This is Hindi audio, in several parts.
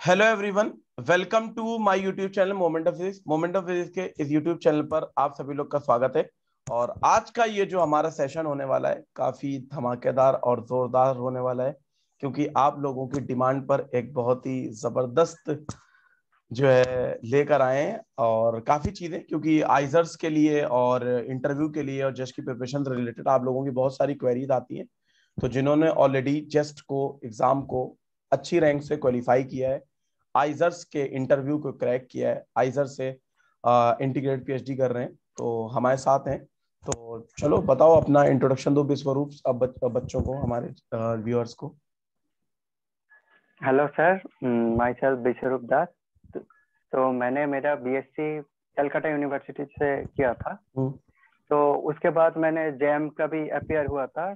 Hello everyone, welcome to my YouTube channel moment of physics. Moment of physics के इस यूट्यूब चैनल पर आप सभी लोग का स्वागत है। और आज का ये जो हमारा सेशन होने वाला है काफी धमाकेदार और जोरदार होने वाला है, क्योंकि आप लोगों की डिमांड पर एक बहुत ही जबरदस्त जो है लेकर आए हैं। और काफी चीजें, क्योंकि आइजर्स के लिए और इंटरव्यू के लिए और जस्ट की प्रिपरेशन से रिलेटेड आप लोगों की बहुत सारी क्वेरीज आती हैं। तो जिन्होंने ऑलरेडी जस्ट को एग्जाम को अच्छी रैंक से क्वालिफाई किया है, आइजर्स के इंटरव्यू को क्रैक किया है, आइजर से इंटीग्रेटेड पीएचडी कर रहे हैं, तो हमारे साथ हैं। तो चलो बताओ, अपना इंट्रोडक्शन दो विश्वरूप, अब बच्चों को, हमारे व्यूअर्स को। हेलो सर, माई सेल्फ विश्वरूप दास। तो मैंने मेरा बीएससी कलकत्ता यूनिवर्सिटी से किया था। तो उसके बाद मैंने जैम का भी अपियर हुआ था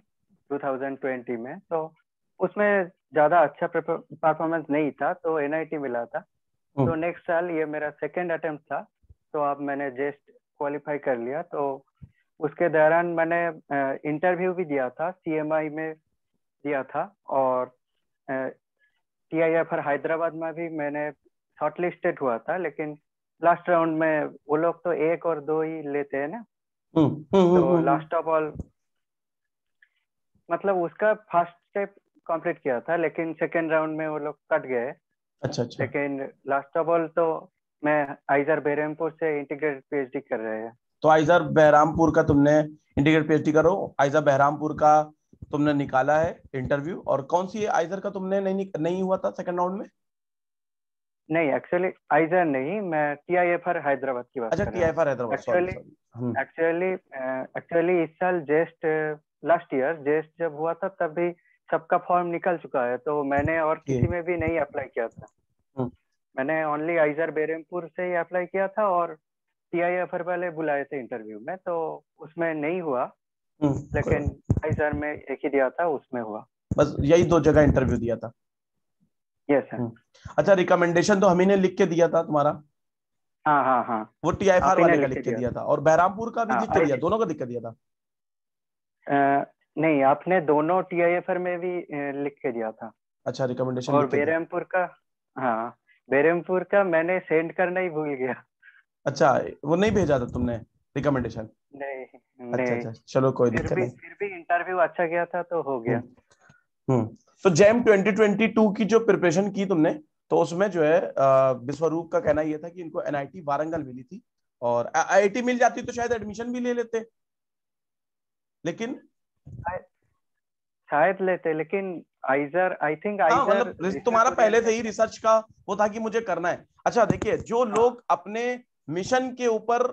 2020 में। तो उसमें ज़्यादा अच्छा परफॉर्मेंस नहीं था, तो एनआईटी मिला था। तो नेक्स्ट साल ये मेरा सेकेंड अटेम्प्ट था। तो अब मैंने जस्ट क्वालिफाई कर लिया। तो उसके दौरान मैंने इंटरव्यू भी दिया था, सीएमआई में दिया था, और टीआईएफआर हैदराबाद में भी मैंने शॉर्टलिस्टेड हुआ था। लेकिन लास्ट राउंड में वो लोग तो 1 और 2 ही लेते हैं ना। तो लास्ट ऑफ ऑल मतलब उसका फर्स्ट स्टेप कंप्लीट किया था, लेकिन सेकेंड राउंड में वो लोग कट गए। अच्छा। लेकिन लास्ट ऑफ ऑल तो मैं आइजर बेरमपुर से इंटीग्रेटेड पीएचडी कर रहे हैं। तो आइजर बहरामपुर का तुमने इंटीग्रेटेड पीएचडी करो, आइजर बहरामपुर का तुमने निकाला है इंटरव्यू। और कौन सी आइजर का तुमने नहीं हुआ था सेकंड राउंड में? नहीं, एक्चुअली आइजर नहीं, मैं टीआईएफआर हैदराबाद की बात अच्छा, कर रहा हूँ। TIFR Hyderabad, sorry. एक्चुअली इस साल जेस्ट लास्ट ईयर जेस्ट जब हुआ था तब भी सबका फॉर्म निकल चुका है। तो मैंने और किसी में भी नहीं अप्लाई किया था। मैंने ओनली आइजर बेरमपुर से ही अप्लाई किया था, और टीआईएफआर वाले बुलाए थे इंटरव्यू में, तो उसमें नहीं हुआ। लेकिन आइजर में एक ही दिया था, उसमें हुआ। बस यही 2 जगह इंटरव्यू दिया था? Yes sir. अच्छा, रिकमेंडेशन तो हम ही ने लिख के दिया था तुम्हारा? हाँ, वो टीआईएफआर आप ही ने वाले का लिख के दिया था, और बहरामपुर का भी लिख के दिया, दोनों का लिख के दिया था? नहीं, आपने दोनों टीआईएफआर में भी लिख के दिया था। अच्छा, रिकमेंडेशन और लिख के दिया। बेरमपुर का, हाँ, बेरमपुर का मैंने सेंड करना ही भूल गया। अच्छा, वो नहीं भेजा था तुमने रिकमेंडेशन? नहीं। अच्छा, चलो कोई दिक्कत नहीं। फिर भी इंटरव्यू अच्छा गया था तो हो गया। तो जैम 2022 की जो प्रिपरेशन की तुमने, तो उसमें जो है विश्वरूप का कहना यह था कि इनको एनआईटी वारंगल मिली थी, और आईआईटी मिल जाती तो शायद एडमिशन भी ले लेते, लेकिन शायद लेते, लेकिन आइजर, आई थिंक हाँ, आइजर मतलब तुम्हारा पहले से ही रिसर्च का वो था कि मुझे करना है। अच्छा देखिए, जो लोग अपने मिशन के ऊपर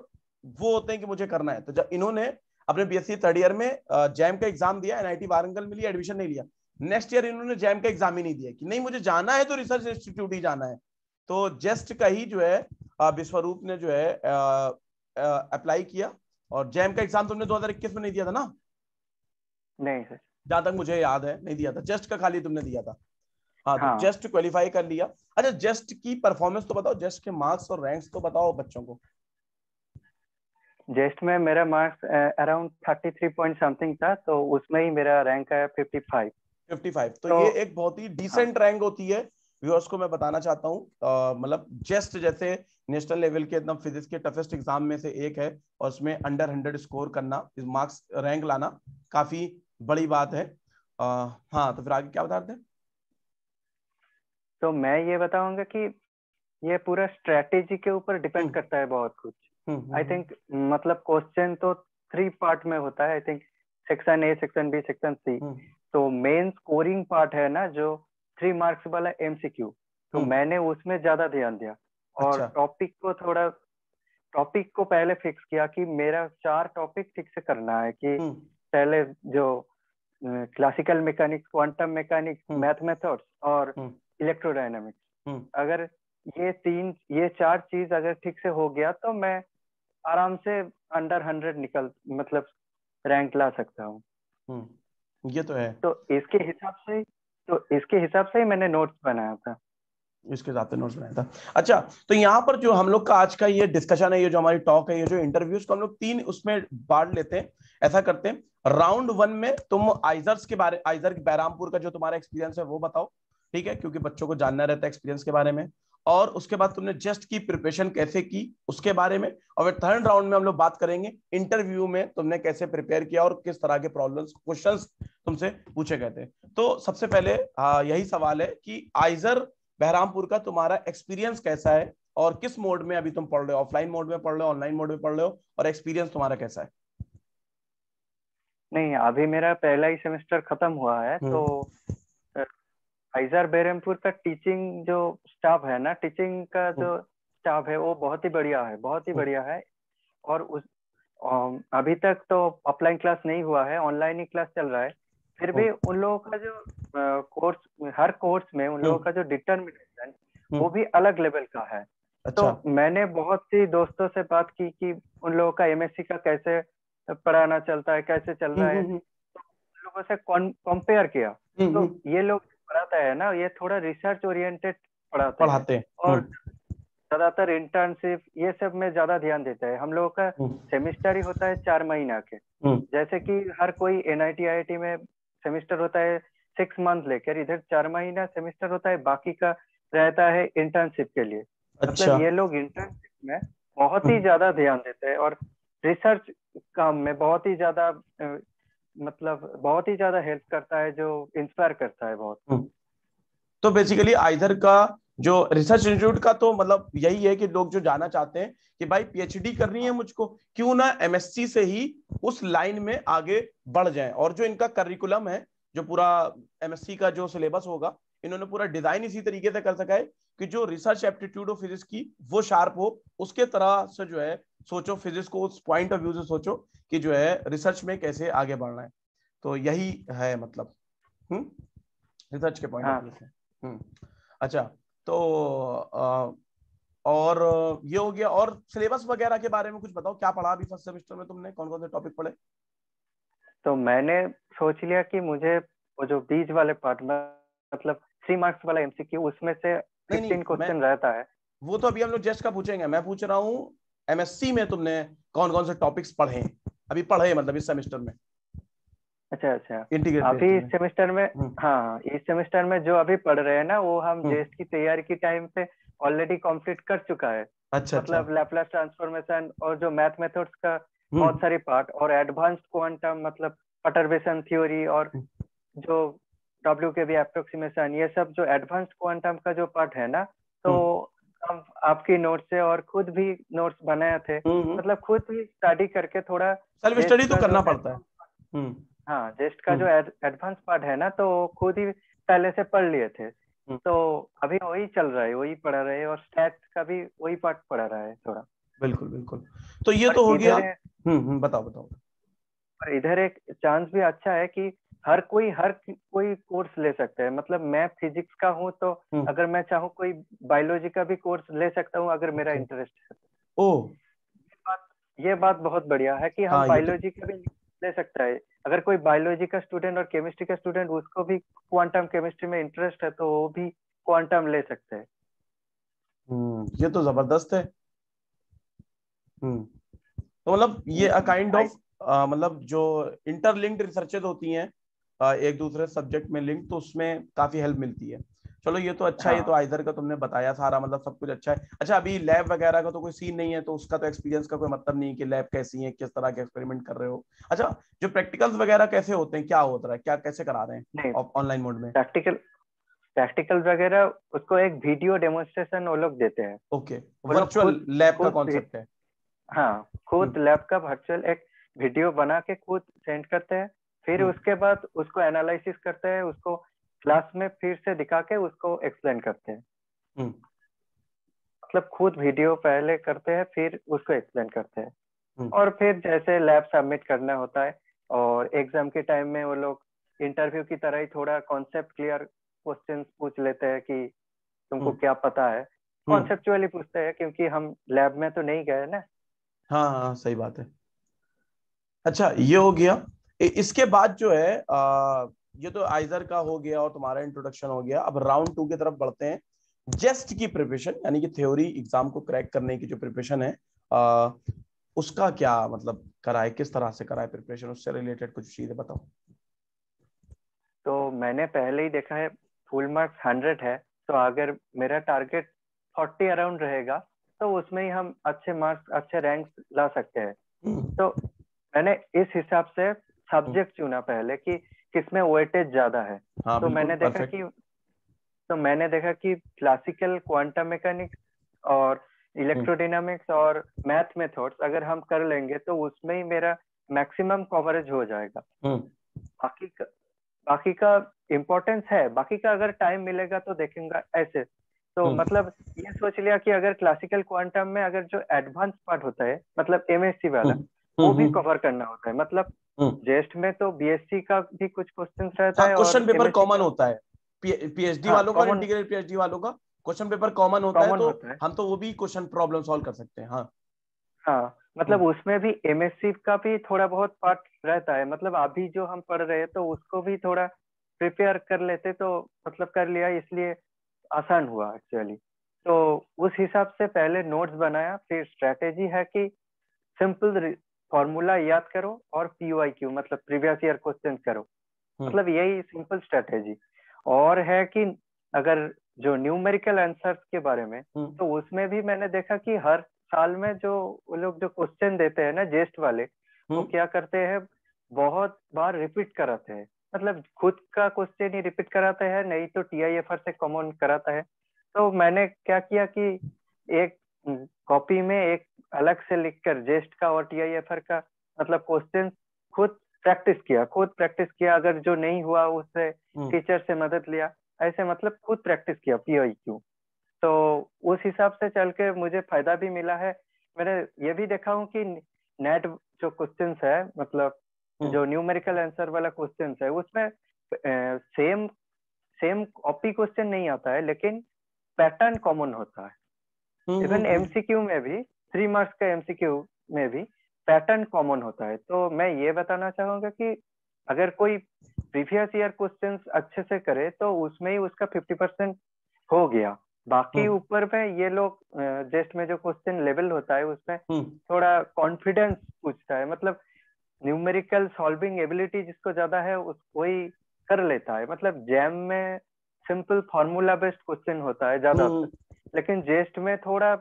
वो होते हैं कि मुझे करना है, तो जब इन्होंने अपने बीएससी थर्ड ईयर में जैम का एग्जाम दिया, एनआईटी वारंगल मिली, एडमिशन नहीं लिया, नेक्स्ट ईयर इन्होंने जैम का एग्जाम ही नहीं दिया कि नहीं मुझे जाना है तो रिसर्च इंस्टीट्यूट ही जाना है। तो जस्ट का ही जो है विश्वरूप ने जो है अप्लाई किया। और जैम का एग्जाम तुमने 2021 में नहीं दिया था ना? नहीं सर, जहां तक मुझे याद है नहीं दिया था, जस्ट का खाली तुमने दिया था। हाँ, तो हाँ। जस्ट क्वालिफाई कर लिया। अच्छा, जस्ट की परफॉर्मेंस तो बताओ, जस्ट के मार्क्स और रैंक्स तो बताओ बच्चों को। जस्ट में मेरा मार्क्स अराउंड 33 पॉइंट समथिंग था, तो उसमें ही मेरा रैंक आया 55। तो ये एक बहुत ही डिसेंट रैंक होती है। व्यूअर्स को मैं बताना चाहता हूँ, मतलब जस्ट जैसे नेशनल लेवल के एकदम फिजिक्स के टफेस्ट एग्जाम में से एक है, और उसमें अंडर 100 स्कोर करना, इस मार्क्स रैंक लाना काफी बड़ी बात है। हाँ, तो फिर आगे क्या बता रहे थे? तो मैं ये बताऊंगा कि ये पूरा स्ट्रेटेजी के ऊपर डिपेंड करता है बहुत कुछ। आई थिंक मतलब क्वेश्चन तो 3 पार्ट में होता है, I think section A, section B, section C. तो मेन स्कोरिंग पार्ट है ना, जो 3 मार्क्स वाला एमसीक्यू, तो मैंने उसमें ज्यादा ध्यान दिया। और टॉपिक को पहले फिक्स किया कि मेरा 4 टॉपिक ठीक से करना है। कि पहले जो classical mechanics, quantum mechanics, math methods और इलेक्ट्रोडायनामिक्स, अगर ये 4 चीज अगर ठीक से हो गया तो मैं आराम से अंडर 100 मतलब रैंक ला सकता हूँ। ये तो है। तो इसके हिसाब से ही मैंने नोट्स बनाया था। इसके साथ नोट्स बनाया था। अच्छा, तो यहाँ पर जो हम लोग का आज का ये डिस्कशन है, ये जो हमारी टॉक है, ये जो इंटरव्यूज को हम लोग 3 उसमें बांट लेते हैं। ऐसा करते हैं, राउंड 1 में तुम आइजर्स के बारे, आइजर बहरामपुर का जो तुम्हारा एक्सपीरियंस है वो बताओ। ठीक है, क्योंकि बच्चों को जानना रहता है एक्सपीरियंस के बारे में। और उसके बाद तुमने जेस्ट की प्रिपरेशन कैसे की उसके बारे में। और फिर थर्ड राउंड में हम लोग बात करेंगे इंटरव्यू में तुमने कैसे प्रिपेयर किया और किस तरह के प्रॉब्लम्स क्वेश्चंस तुमसे पूछे गए थे। तो सबसे पहले यही सवाल है कि आइजर बहरामपुर का तुम्हारा एक्सपीरियंस कैसा है और किस मोड में अभी तुम पढ़ रहे हो, ऑफलाइन मोड में पढ़ रहे हो, ऑनलाइन मोड में पढ़ रहे हो, और एक्सपीरियंस तुम्हारा कैसा है? नहीं, अभी मेरा पहला ही सेमेस्टर खत्म हुआ है, तो आइजर बहरमपुर का टीचिंग जो स्टाफ है ना, टीचिंग का जो स्टाफ है वो बहुत ही बढ़िया है, बहुत ही बढ़िया है। और अभी तक तो ऑफलाइन क्लास नहीं हुआ है, ऑनलाइन ही क्लास चल रहा है। फिर भी उन लोगों का जो कोर्स, हर कोर्स में उन लोगों का जो डिटर्मिनेशन वो भी अलग लेवल का है। अच्छा। तो मैंने बहुत सी दोस्तों से बात की कि उन लोगों का एमएससी का कैसे पढ़ाना चलता है, कैसे चल रहा है, तो उन लोगों से कंपेयर किया। तो ये लोग पढ़ाता है ना, ये थोड़ा रिसर्च ओरिएंटेड पढ़ाते हैं और ज्यादातर इंटर्नशिप ये सब में ज्यादा ध्यान देता है। हम लोगों का सेमिस्टर ही होता है 4 महीना के, जैसे कि हर कोई एनआईटी आईआईटी में सेमिस्टर होता है 6 मंथ लेकर, इधर 4 महीना सेमिस्टर होता है, बाकी का रहता है इंटर्नशिप के लिए। अच्छा। मतलब ये लोग इंटर्नशिप में बहुत ही ज्यादा ध्यान देते हैं और रिसर्च काम में बहुत ही ज्यादा मतलब बहुत ही ज्यादा हेल्प करता है, जो इंस्पायर करता है बहुत। तो बेसिकली आइधर का जो रिसर्च इंस्टीट्यूट का तो मतलब यही है कि लोग जो जाना चाहते हैं कि भाई पीएचडी करनी है मुझको, क्यों ना एमएससी से ही उस लाइन में आगे बढ़ जाएं। और जो इनका करिकुलम है, जो पूरा एमएससी का जो सिलेबस होगा, इन्होंने पूरा डिजाइन इसी तरीके से कर सका है कि जो रिसर्च एप्टीट्यूड ऑफ फिजिक्स की वो शार्प हो, उसके तरह से जो है सोचो फिजिक्स को, उस पॉइंट ऑफ व्यू से सोचो कि जो है रिसर्च में कैसे आगे बढ़ना है। तो यही है मतलब रिसर्च के पॉइंट ऑफ व्यू से। अच्छा। तो और ये हो गया। और सिलेबस वगैरह के बारे में कुछ बताओ, क्या पढ़ा अभी फर्स्ट सेमेस्टर में तुमने, कौन कौन से टॉपिक पढ़े? तो मैंने सोच लिया कि मुझे वो जो बीज वाले पार्ट में, मतलब 3 मार्क्स वाला एमसीक्यू, उसमें से 15 क्वेश्चन रहता है। वो तो अभी हम लोग जस्ट का पूछेंगे, मैं पूछ रहा हूँ एमएससी में तुमने कौन कौन से टॉपिक्स पढ़े अभी, पढ़े मतलब इस सेमेस्टर में? अच्छा अच्छा। इंटीग्रेटेड अभी इस सेमेस्टर में, हाँ इस सेमेस्टर में जो अभी पढ़ रहे हैं ना, वो हम जेस्ट की तैयारी की टाइम पे ऑलरेडी कंप्लीट कर चुका है। अच्छा। मतलब लैपलास ट्रांसफॉर्मेशन और जो मैथ मेथड्स का बहुत सारी पार्ट, और एडवांस्ड क्वांटम मतलब परटर्बेशन थ्योरी, और जो डब्ल्यू के बी अप्रोक्सीमेशन, ये सब जो एडवांस्ड क्वांटम का जो पार्ट है ना, तो हम आपकी नोट से और खुद भी नोट्स बनाए थे। मतलब खुद ही स्टडी करके थोड़ा सेल्फ स्टडी तो करना पड़ता है। हाँ जेस्ट का जो एडवांस पार्ट है ना, तो खुद ही पहले से पढ़ लिए थे। तो अभी वही चल रहा है, वही पढ़ा रहे हैं, और स्टैट्स का भी वही पार्ट पढ़ा रहा है थोड़ा। बिल्कुल बिल्कुल। तो ये तो हो गया। बताओ बताओ। और इधर एक चांस भी अच्छा है कि हर कोई कोर्स ले सकता है। मतलब मैं फिजिक्स का हूँ, तो अगर मैं चाहूँ कोई बायोलॉजी का भी कोर्स ले सकता हूँ, अगर मेरा इंटरेस्ट है। ओ, ये बात बहुत बढ़िया है कि हम बायोलॉजी का भी ले सकता है। अगर कोई बायोलॉजी का स्टूडेंट और केमिस्ट्री का स्टूडेंट, उसको भी क्वांटम केमिस्ट्री में इंटरेस्ट है, तो वो भी क्वांटम ले सकते हैं। ये तो जबरदस्त है। तो मतलब ये काइंड ऑफ मतलब जो इंटरलिंक्ड रिसर्चेज होती हैं एक दूसरे सब्जेक्ट में लिंक, तो उसमें काफी हेल्प मिलती है। चलो ये तो अच्छा है। ये तो आइजर का तुमने बताया सारा, मतलब सब कुछ अच्छा है। अच्छा, अभी लैब वगैरह का तो कोई सीन नहीं है, तो उसका तो एक्सपीरियंस का कोई मतलब नहीं कि लैब कैसी है, किस तरह के एक्सपेरिमेंट कर रहे हो। अच्छा, जो प्रैक्टिकल्स वगैरह कैसे होते हैं, क्या होता है, क्या कैसे करा रहे हैं ऑनलाइन मोड में? प्रैक्टिकल वगैरह उसको एक वीडियो डेमोन्स्ट्रेशन वो लोग देते हैं। ओके, वर्चुअल लैब का कॉन्सेप्ट है। हाँ, खुद लैब का वर्चुअल एक वीडियो बना के खुद सेंड करते हैं। फिर उसके बाद उसको एनालिसिस करते हैं, उसको क्लास में फिर से दिखा के उसको एक्सप्लेन करते हैं। मतलब खुद वीडियो पहले करते हैं, फिर उसको एक्सप्लेन करते हैं। और फिर जैसे लैब सबमिट करना होता है, और एग्जाम के टाइम में वो लोग इंटरव्यू की तरह ही थोड़ा कॉन्सेप्ट क्लियर क्वेश्चंस पूछ लेते हैं कि तुमको क्या पता है। कॉन्सेप्चुअली पूछते हैं, क्योंकि हम लैब में तो नहीं गए ना। हाँ हाँ, सही बात है। अच्छा, ये हो गया। इसके बाद जो है ये तो आइजर का हो गया और तुम्हारा इंट्रोडक्शन हो गया। अब राउंड 2 की तरफ बढ़ते हैं। जेस्ट की प्रिपरेशन, यानी कि थ्योरी एग्जाम को क्रैक करने की जो प्रिपरेशन है, उसका क्या मतलब कराए, किस तरह से कराए प्रिपरेशन, उससे रिलेटेड कुछ चीजें बताओ। तो मैंने पहले ही देखा है, फुल मार्क्स 100 है, तो अगर मेरा टारगेट 40 अराउंड रहेगा तो उसमें ही हम अच्छे मार्क्स, अच्छे रैंक ला सकते हैं। तो मैंने इस हिसाब से सब्जेक्ट चुना पहले कि किसमें वेटेज ज्यादा है। हाँ, तो बिल्कुल मैंने देखा कि क्लासिकल क्वांटम मैकेनिक्स और इलेक्ट्रोडायनामिक्स और मैथ मेथड्स अगर हम कर लेंगे तो उसमें ही मेरा मैक्सिमम कवरेज हो जाएगा। बाकी का बाकी का इम्पोर्टेंस है, बाकी का अगर टाइम मिलेगा तो देखेंगे ऐसे। तो मतलब ये सोच लिया कि अगर क्लासिकल क्वांटम में अगर जो एडवांस पार्ट होता है, मतलब एमएससी वाला, वो भी कवर करना होता है। मतलब जेस्ट में तो बीएससी का भी कुछ क्वेश्चंस रहता हाँ, है और क्वेश्चन पेपर एमएससी कॉमन का। होता है। पीएचडी हाँ, वालों का और कॉमन इंटीग्रेटेड पीएचडी वालों का क्वेश्चन पेपर कॉमन होता है, कॉमन तो होता है। हम तो वो भी क्वेश्चन प्रॉब्लम सॉल्व कर सकते हैं। हाँ हाँ, मतलब उसमें भी एमएससी का भी थोड़ा बहुत पार्ट रहता है। मतलब अभी जो हम पढ़ रहे हैं तो उसको भी थोड़ा प्रिपेयर कर लेते तो मतलब कर लिया, इसलिए आसान हुआ एक्चुअली। तो उस हिसाब से पहले नोट्स बनाया, फिर स्ट्रेटेजी है कि सिंपल फॉर्मूला याद करो और पीवाईक्यू मतलब प्रीवियस ईयर क्वेश्चन करो। मतलब यही सिंपल स्ट्रेटेजी। और है कि अगर जो न्यूमेरिकल आंसर्स के बारे में, तो उसमें भी मैंने देखा कि हर साल में जो वो लोग जो क्वेश्चन देते हैं ना जेस्ट वाले, वो क्या करते हैं, बहुत बार रिपीट कराते हैं। मतलब खुद का क्वेश्चन ही रिपीट कराते हैं, नहीं तो टीआईएफआर से कॉमन कराता है। तो मैंने क्या किया कि एक कॉपी में एक अलग से लिखकर जेस्ट का और टीआईएफआर का मतलब क्वेश्चन खुद प्रैक्टिस किया। अगर जो नहीं हुआ उससे टीचर से मदद लिया, ऐसे मतलब खुद प्रैक्टिस किया पीआईक्यू। तो उस हिसाब से चल के मुझे फायदा भी मिला है। मैंने ये भी देखा हूँ कि नेट जो क्वेश्चंस है, मतलब जो न्यूमेरिकल आंसर वाला क्वेश्चंस है, उसमें सेम सेम कॉपी क्वेश्चन नहीं आता है, लेकिन पैटर्न कॉमन होता है। इवन एमसीक्यू में भी 3 मार्क्स का एमसीक्यू में भी पैटर्न कॉमन होता है। तो मैं ये बताना चाहूंगा कि अगर कोई प्रीवियस ईयर क्वेश्चंस अच्छे से करे तो उसमें ही उसका 50% हो गया। बाकी ऊपर में ये लोग जेस्ट में जो क्वेश्चन लेवल होता है उसमें थोड़ा कॉन्फिडेंस पूछता है। मतलब न्यूमेरिकल सॉल्विंग एबिलिटी जिसको ज्यादा है उस वही कर लेता है। मतलब जैम में सिंपल फार्मूला बेस्ड क्वेश्चन होता है ज्यादातर, लेकिन जेस्ट में थोड़ा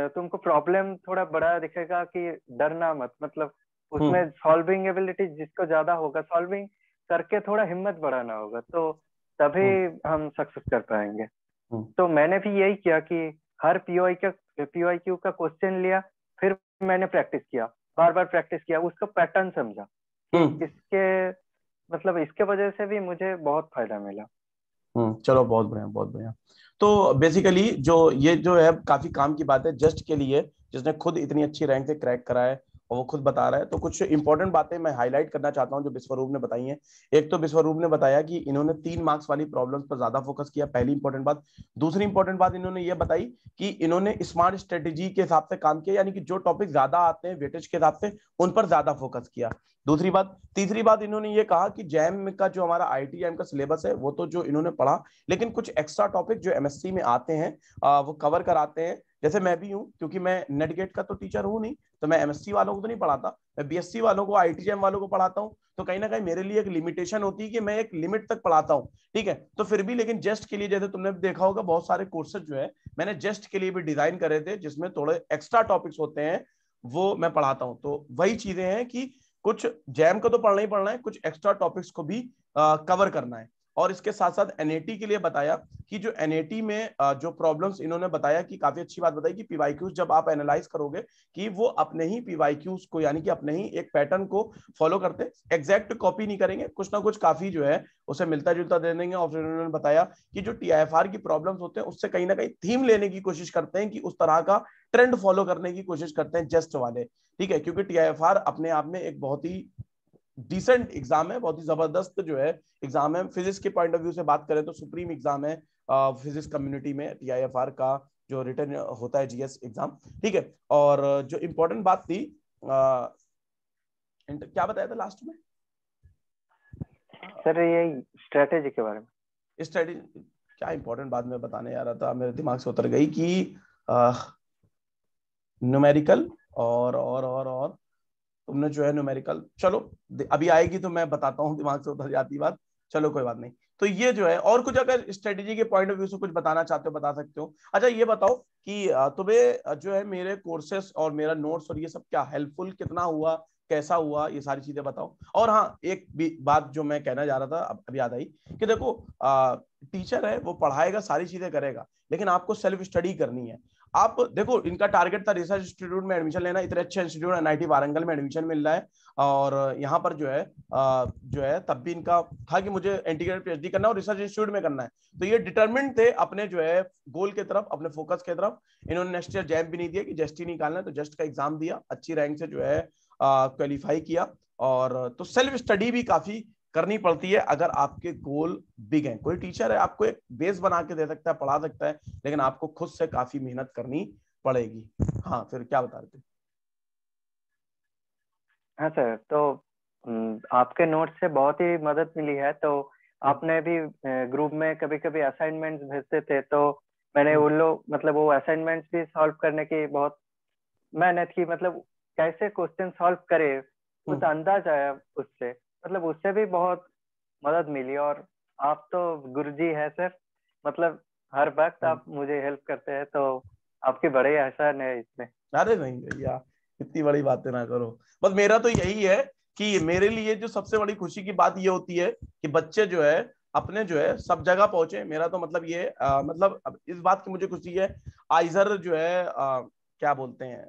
तुमको प्रॉब्लम थोड़ा बड़ा दिखेगा कि डरना मत। मतलब उसमें सॉल्विंग एबिलिटी जिसको ज्यादा होगा, सॉल्विंग करके थोड़ा हिम्मत बढ़ाना होगा, तो तभी हम सक्सेस कर पाएंगे। तो मैंने भी यही किया कि हर पीवाईक्यू का क्वेश्चन लिया, फिर मैंने प्रैक्टिस किया, बार बार प्रैक्टिस किया, उसका पैटर्न समझा कि इसके मतलब इसके वजह से भी मुझे बहुत फायदा मिला। चलो, बहुत बढ़िया, बहुत बढ़िया। तो बेसिकली जो ये जो है काफी काम की बात है जस्ट के लिए, जिसने खुद इतनी अच्छी रैंक से क्रैक करा है और वो खुद बता रहा है। तो कुछ इंपॉर्टेंट बातें मैं हाईलाइट करना चाहता हूं जो विश्वरूप ने बताई हैं। एक तो विश्वरूप ने बताया कि इन्होंने 3 मार्क्स वाली प्रॉब्लम्स पर ज्यादा फोकस किया, पहली इंपॉर्टेंट बात। दूसरी इंपॉर्टेंट बात इन्होंने ये बताई कि इन्होंने स्मार्ट स्ट्रेटेजी के हिसाब से काम किया, यानी कि जो टॉपिक ज्यादा आते हैं वेटेज के हिसाब से उन पर ज्यादा फोकस किया। दूसरी बात, तीसरी बात इन्होंने ये कहा कि जैम का जो हमारा आईआईटी का सिलेबस है वो तो जो इन्होंने पढ़ा, लेकिन कुछ एक्स्ट्रा टॉपिक जो एमएससी में आते हैं वो कवर कराते हैं। जैसे मैं भी हूं, क्योंकि मैं नेट गेट का तो टीचर हूं नहीं, तो मैं एमएससी वालों को तो नहीं पढ़ाता, मैं बीएससी वालों को, आईआईटीएम वालों को पढ़ाता हूं। तो कहीं ना कहीं मेरे लिए एक लिमिटेशन होती है कि मैं एक लिमिट तक पढ़ाता हूं, ठीक है। तो फिर भी लेकिन जस्ट के लिए, जैसे तुमने देखा होगा, बहुत सारे कोर्सेज जो है मैंने जस्ट के लिए भी डिजाइन करे थे, जिसमें थोड़े एक्स्ट्रा टॉपिक्स होते हैं वो मैं पढ़ाता हूं। तो वही चीजें हैं कि कुछ जैम को तो पढ़ना ही पढ़ना है, कुछ एक्स्ट्रा टॉपिक्स को भी कवर करना है। और इसके साथ साथ एनएटी के लिए बताया कि जो एनएटी में जो प्रॉब्लम्स इन्होंने बताया, कि काफी अच्छी बात बताई कि पीवाईक्यूज जब आप एनालाइज करोगे कि वो अपने ही पीवाईक्यूज को, यानी कि अपने ही एक पैटर्न को फॉलो करते हैं, एग्जैक्ट कॉपी नहीं करेंगे, कुछ ना कुछ काफी जो है उसे मिलता जुलता दे देंगे। और फिर उन्होंने बताया कि जो टीआईएफआर की प्रॉब्लम्स होते हैं उससे कहीं ना कहीं थीम लेने की कोशिश करते हैं, कि उस तरह का ट्रेंड फॉलो करने की कोशिश करते हैं जस्ट वाले, ठीक है। क्योंकि टीआईएफआर अपने आप में एक बहुत ही डिसेंट एग्जाम है, बहुत ही जबरदस्त जो है एग्जाम है। फिजिक्स के पॉइंट ऑफ व्यू से बात करें तो सुप्रीम एग्जाम है फिजिक्स कम्युनिटी में टीआईएफआर का जो रिटर्न होता है जीएस एग्जाम, ठीक है। और जो इंपॉर्टेंट बात थी, क्या बताया था लास्ट में सर? ये स्ट्रेटेजी के बारे में। स्ट्रेटेजी क्या इंपॉर्टेंट बात मैं बताने जा रहा था, मेरे दिमाग से उतर गई कि न्यूमेरिकल और तुमने जो है न्यूमेरिकल, चलो अभी आएगी तो मैं बताता हूँ, दिमाग से उतर जाती बात। चलो कोई बात नहीं। तो ये जो है, और कुछ अगर स्ट्रेटेजी के पॉइंट ऑफ व्यू से कुछ बताना चाहते हो बता सकते हो। अच्छा ये बताओ कि तुम्हें जो है मेरे कोर्सेस और मेरा नोट्स और ये सब क्या हेल्पफुल कितना हुआ, कैसा हुआ, ये सारी चीजें बताओ। और हाँ, एक भी बात जो मैं कहना जा रहा था अब याद आई कि देखो टीचर है वो पढ़ाएगा, सारी चीजें करेगा, लेकिन आपको सेल्फ स्टडी करनी है। आप देखो, इनका टारगेट था रिसर्च इंस्टीट्यूट में एडमिशन लेना, इतने अच्छे इंस्टीट्यूट एनआईटी वारंगल में एडमिशन मिल रहा है, और यहाँ पर जो है तब भी इनका था कि मुझे इंटीग्रेटेड पीएचडी करना है और रिसर्च इंस्टीट्यूट में करना है। तो ये डिटरमिन्ड थे अपने जो है गोल की तरफ, अपने फोकस की तरफ। इन्होंने नेक्स्ट ईयर जैम भी नहीं दिया कि जस्ट ही निकालना है, तो जस्ट का एग्जाम दिया, अच्छी रैंक से जो है क्वालिफाई किया। और तो सेल्फ स्टडी भी काफी करनी पड़ती है अगर आपके गोल बिग हैं। कोई टीचर है आपको एक बेस बना के दे सकता है, पढ़ा सकता है, लेकिन आपको खुद से काफी मेहनत करनी पड़ेगी। हाँ फिर क्या बता रहे थे? हाँ सर, तो आपके नोट से बहुत ही मदद मिली है। तो आपने भी ग्रुप में कभी कभी असाइनमेंट्स भेजते थे, तो मैंने उन लोग मतलब वो असाइनमेंट्स भी सॉल्व करने की बहुत मेहनत की। मतलब कैसे क्वेश्चन सॉल्व करे कुछ अंदाज आया उससे, मतलब उससे भी बहुत मदद मिली। और आप तो गुरुजी है सर, मतलब हर वक्त आप मुझे हेल्प करते हैं, तो आपकी बड़े एहसान है इसमें। अरे नहीं भैया, इतनी बड़ी बातें ना करो। बस मेरा तो यही है कि मेरे लिए जो सबसे बड़ी खुशी की बात ये होती है कि बच्चे जो है अपने जो है सब जगह पहुंचे। मेरा तो मतलब ये मतलब अब इस बात की मुझे खुशी है। आइजर जो है क्या बोलते हैं,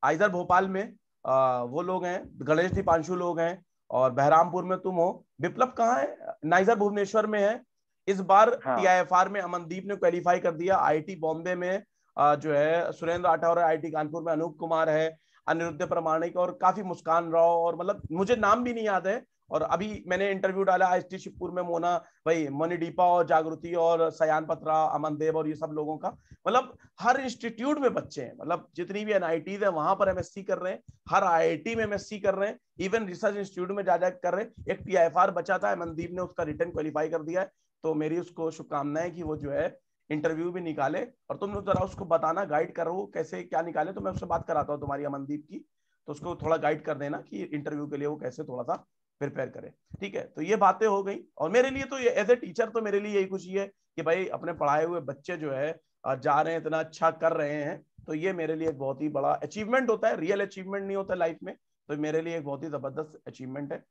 आइजर भोपाल में वो लोग हैं, गणेश दीपांशु लोग हैं, और बहरामपुर में तुम हो। विप्लव कहाँ है? नाइजर भुवनेश्वर में है। इस बार हाँ टीआईएफआर में अमनदीप ने क्वालिफाई कर दिया। आईआईटी बॉम्बे में जो है सुरेंद्र राठौर है, आईआईटी कानपुर में अनूप कुमार है, अनिरुद्ध प्रमाणिक, और काफी मुस्कान राव, और मतलब मुझे नाम भी नहीं याद है। और अभी मैंने इंटरव्यू डाला आईआईटी शिवपुर में, मोना भाई, मणिदीपा और जागृति और सयान पत्रा, अमन देव और ये सब लोगों का। मतलब हर इंस्टीट्यूट में बच्चे हैं, मतलब जितनी भी एनआईटीज है वहां पर एमएससी कर रहे हैं, हर आईआईटी में एमएससी कर रहे हैं, इवन रिसर्च इंस्टीट्यूट में जा कर रहे हैं। एक टीआईएफआर बचा था, मनदीप ने उसका रिटर्न क्वालिफाई कर दिया है। तो मेरी उसको शुभकामनाएं कि वो जो है इंटरव्यू भी निकाले, और तुम लोग जरा उसको बताना, गाइड करो कैसे क्या निकाले। तो मैं उससे बात कराता हूँ तुम्हारी अमनदीप की, तो उसको थोड़ा गाइड कर देना कि इंटरव्यू के लिए वो कैसे थोड़ा सा प्रिपेयर करे। ठीक है, तो ये बातें हो गई। और मेरे लिए तो एज ए टीचर तो मेरे लिए यही खुशी है कि भाई अपने पढ़ाए हुए बच्चे जो है जा रहे हैं, इतना अच्छा कर रहे हैं। तो ये मेरे लिए एक बहुत ही बड़ा अचीवमेंट होता है, रियल अचीवमेंट नहीं होता लाइफ में, तो मेरे लिए एक बहुत ही जबरदस्त अचीवमेंट है।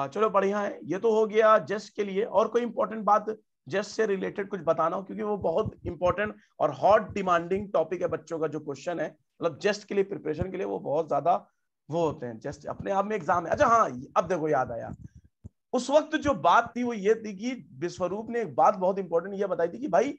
चलो बढ़िया है, ये तो हो गया जस्ट के लिए। और कोई इंपॉर्टेंट बात जस्ट से रिलेटेड कुछ बताना हो, क्योंकि वो बहुत इंपॉर्टेंट और हॉट डिमांडिंग टॉपिक है बच्चों का जो क्वेश्चन है, मतलब जस्ट के लिए प्रिपरेशन के लिए वो बहुत ज्यादा वो होते हैं। जस्ट अपने आप में एग्जाम है। अच्छा हाँ, अब देखो याद आया, उस वक्त जो बात थी वो ये थी कि विश्वरूप ने एक बात बहुत इंपॉर्टेंट ये बताई थी कि भाई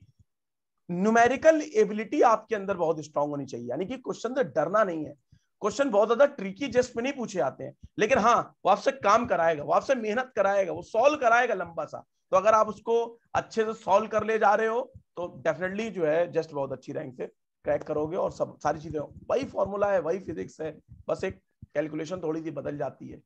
न्यूमेरिकल एबिलिटी आपके अंदर बहुत स्ट्रांग होनी चाहिए, यानी कि क्वेश्चन से डरना नहीं है। क्वेश्चन बहुत ज्यादा ट्रिकी जस्ट में नहीं पूछे आते हैं, लेकिन हाँ वो आपसे काम कराएगा, वो आपसे मेहनत कराएगा, वो सॉल्व कराएगा लंबा सा। तो अगर आप उसको अच्छे से सॉल्व कर ले जा रहे हो तो डेफिनेटली जो है जस्ट बहुत अच्छी रैंक से क्रैक करोगे, और सब सारी चीजें वही फॉर्मूला है, वही फिजिक्स है, बस एक कैलकुलेशन थोड़ी सी बदल जाती है।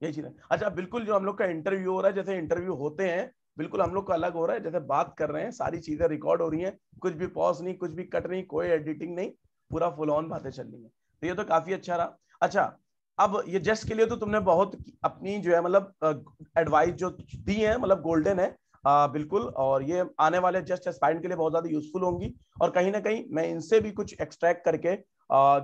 यही चीज है। अच्छा बिल्कुल, जो हम लोग का इंटरव्यू हो रहा है, जैसे इंटरव्यू होते हैं बिल्कुल हम लोग का अलग हो रहा है, जैसे बात कर रहे हैं सारी चीजें रिकॉर्ड हो रही हैं, कुछ भी पॉज नहीं, कुछ भी कट नहीं, कोई एडिटिंग नहीं, पूरा फुल ऑन बातें चल रही है। तो ये तो काफी अच्छा रहा। अच्छा, अब ये जस्ट के लिए तो तुमने बहुत अपनी जो है मतलब एडवाइस जो दी है, मतलब गोल्डन है बिल्कुल, और ये आने वाले जस्ट एस्पायरेंट के लिए बहुत ज्यादा यूजफुल होंगी। और कहीं ना कहीं मैं इनसे भी कुछ एक्सट्रैक्ट करके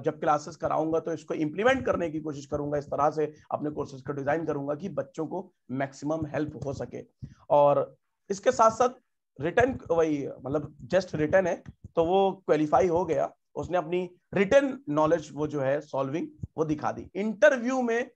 जब क्लासेस कराऊंगा तो इसको इंप्लीमेंट करने की कोशिश करूंगा, इस तरह से अपने कोर्सेज को डिजाइन करूंगा कि बच्चों को मैक्सिमम हेल्प हो सके। और इसके साथ साथ रिटर्न, वही मतलब जस्ट रिटर्न है तो वो क्वालिफाई हो गया, उसने अपनी रिटर्न नॉलेज वो जो है सॉल्विंग वो दिखा दी। इंटरव्यू में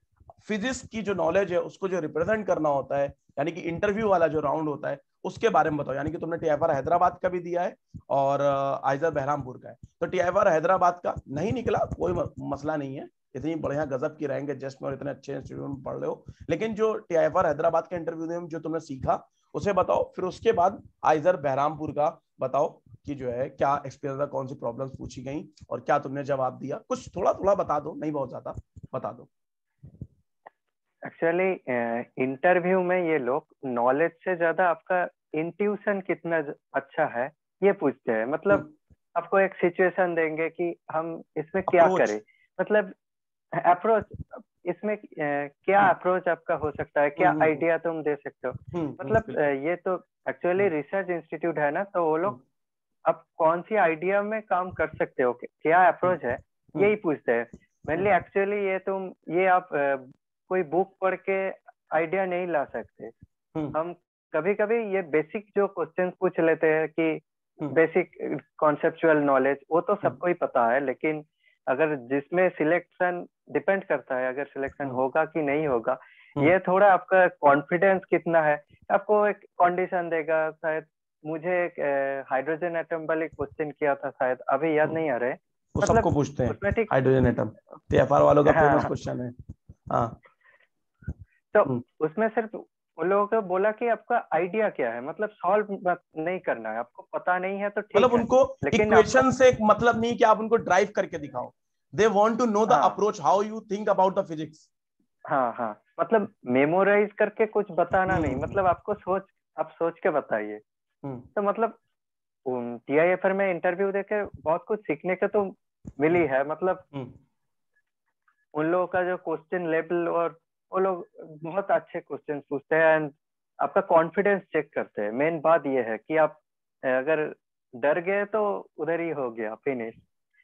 फिजिक्स की जो नॉलेज है उसको जो रिप्रेजेंट करना होता है, यानी कि इंटरव्यू वाला जो राउंड होता है उसके बारे में बताओ। यानी कि तुमने टीआईएफआर हैदराबाद का भी दिया है और आइजर बहरामपुर का है, तो टीआईएफआर हैदराबाद का नहीं निकला कोई मसला नहीं है, इतनी बढ़िया गजब की रैंक है जस्ट में और इतने अच्छे इंस्टीट्यूट में पढ़ रहे हो। लेकिन जो टीआईएफआर हैदराबाद के इंटरव्यू में जो तुमने सीखा उसे बताओ, फिर उसके बाद आइजर बहरामपुर का बताओ कि जो है क्या एक्सपीरियंस था, कौन सी प्रॉब्लम्स पूछी गई और क्या तुमने जवाब दिया, कुछ थोड़ा थोड़ा बता दो, नहीं बहुत ज्यादा बता दो। एक्चुअली इंटरव्यू में ये लोग नॉलेज से ज्यादा आपका इंट्यूशन कितना अच्छा है ये पूछते हैं। मतलब आपको एक सिचुएशन देंगे कि हम इसमें क्या अप्रोच। करें, मतलब अप्रोच, इसमें क्या अप्रोच आपका हो सकता है, क्या आइडिया तुम दे सकते हो। मतलब ये तो एक्चुअली रिसर्च इंस्टीट्यूट है ना, तो वो लोग अब कौन सी आइडिया में काम कर सकते हो, क्या अप्रोच है, यही पूछते हैं मेनली। एक्चुअली ये आप कोई बुक पढ़ के आइडिया नहीं ला सकते। हम कभी कभी ये बेसिक जो क्वेश्चन पूछ लेते हैं कि बेसिक कॉन्सेप्चुअल नॉलेज, वो तो सबको ही पता है, लेकिन अगर जिसमें सिलेक्शन डिपेंड करता है, अगर सिलेक्शन होगा कि नहीं होगा, ये थोड़ा आपका कॉन्फिडेंस कितना है, आपको एक कंडीशन देगा। शायद मुझे एक हाइड्रोजन एटम वाले क्वेश्चन किया था, शायद अभी याद नहीं आ रहे। वो मतलब सबको पूछते हैं उसमें ठीक, हाइड्रोजन एटम, TFR वालों का फेमस हाँ, क्वेश्चन है। हाँ, तो उसमें सिर्फ उन लोगों को बोला कि आपका आइडिया क्या है, मतलब सॉल्व नहीं करना है, आपको पता नहीं है तो मतलब ठीक है, उनको लेकिन आपका, इक्वेशन से एक मतलब नहीं कि आप उनको ड्राइव करके दिखाओ। They want to know the हाँ approach, how you think about the physics. हाँ हाँ, मतलब मेमोराइज करके कुछ बताना नहीं, मतलब आपको आप सोच के बताइए। तो मतलब TIFR में इंटरव्यू देके बहुत कुछ सीखने का तो मिली है। मतलब उन लोगों का जो क्वेश्चन लेवल, और वो लोग बहुत अच्छे क्वेश्चन पूछते हैं एंड आपका कॉन्फिडेंस चेक करते हैं। मेन बात ये है कि आप अगर डर गए तो उधर ही हो गया, फिनिश।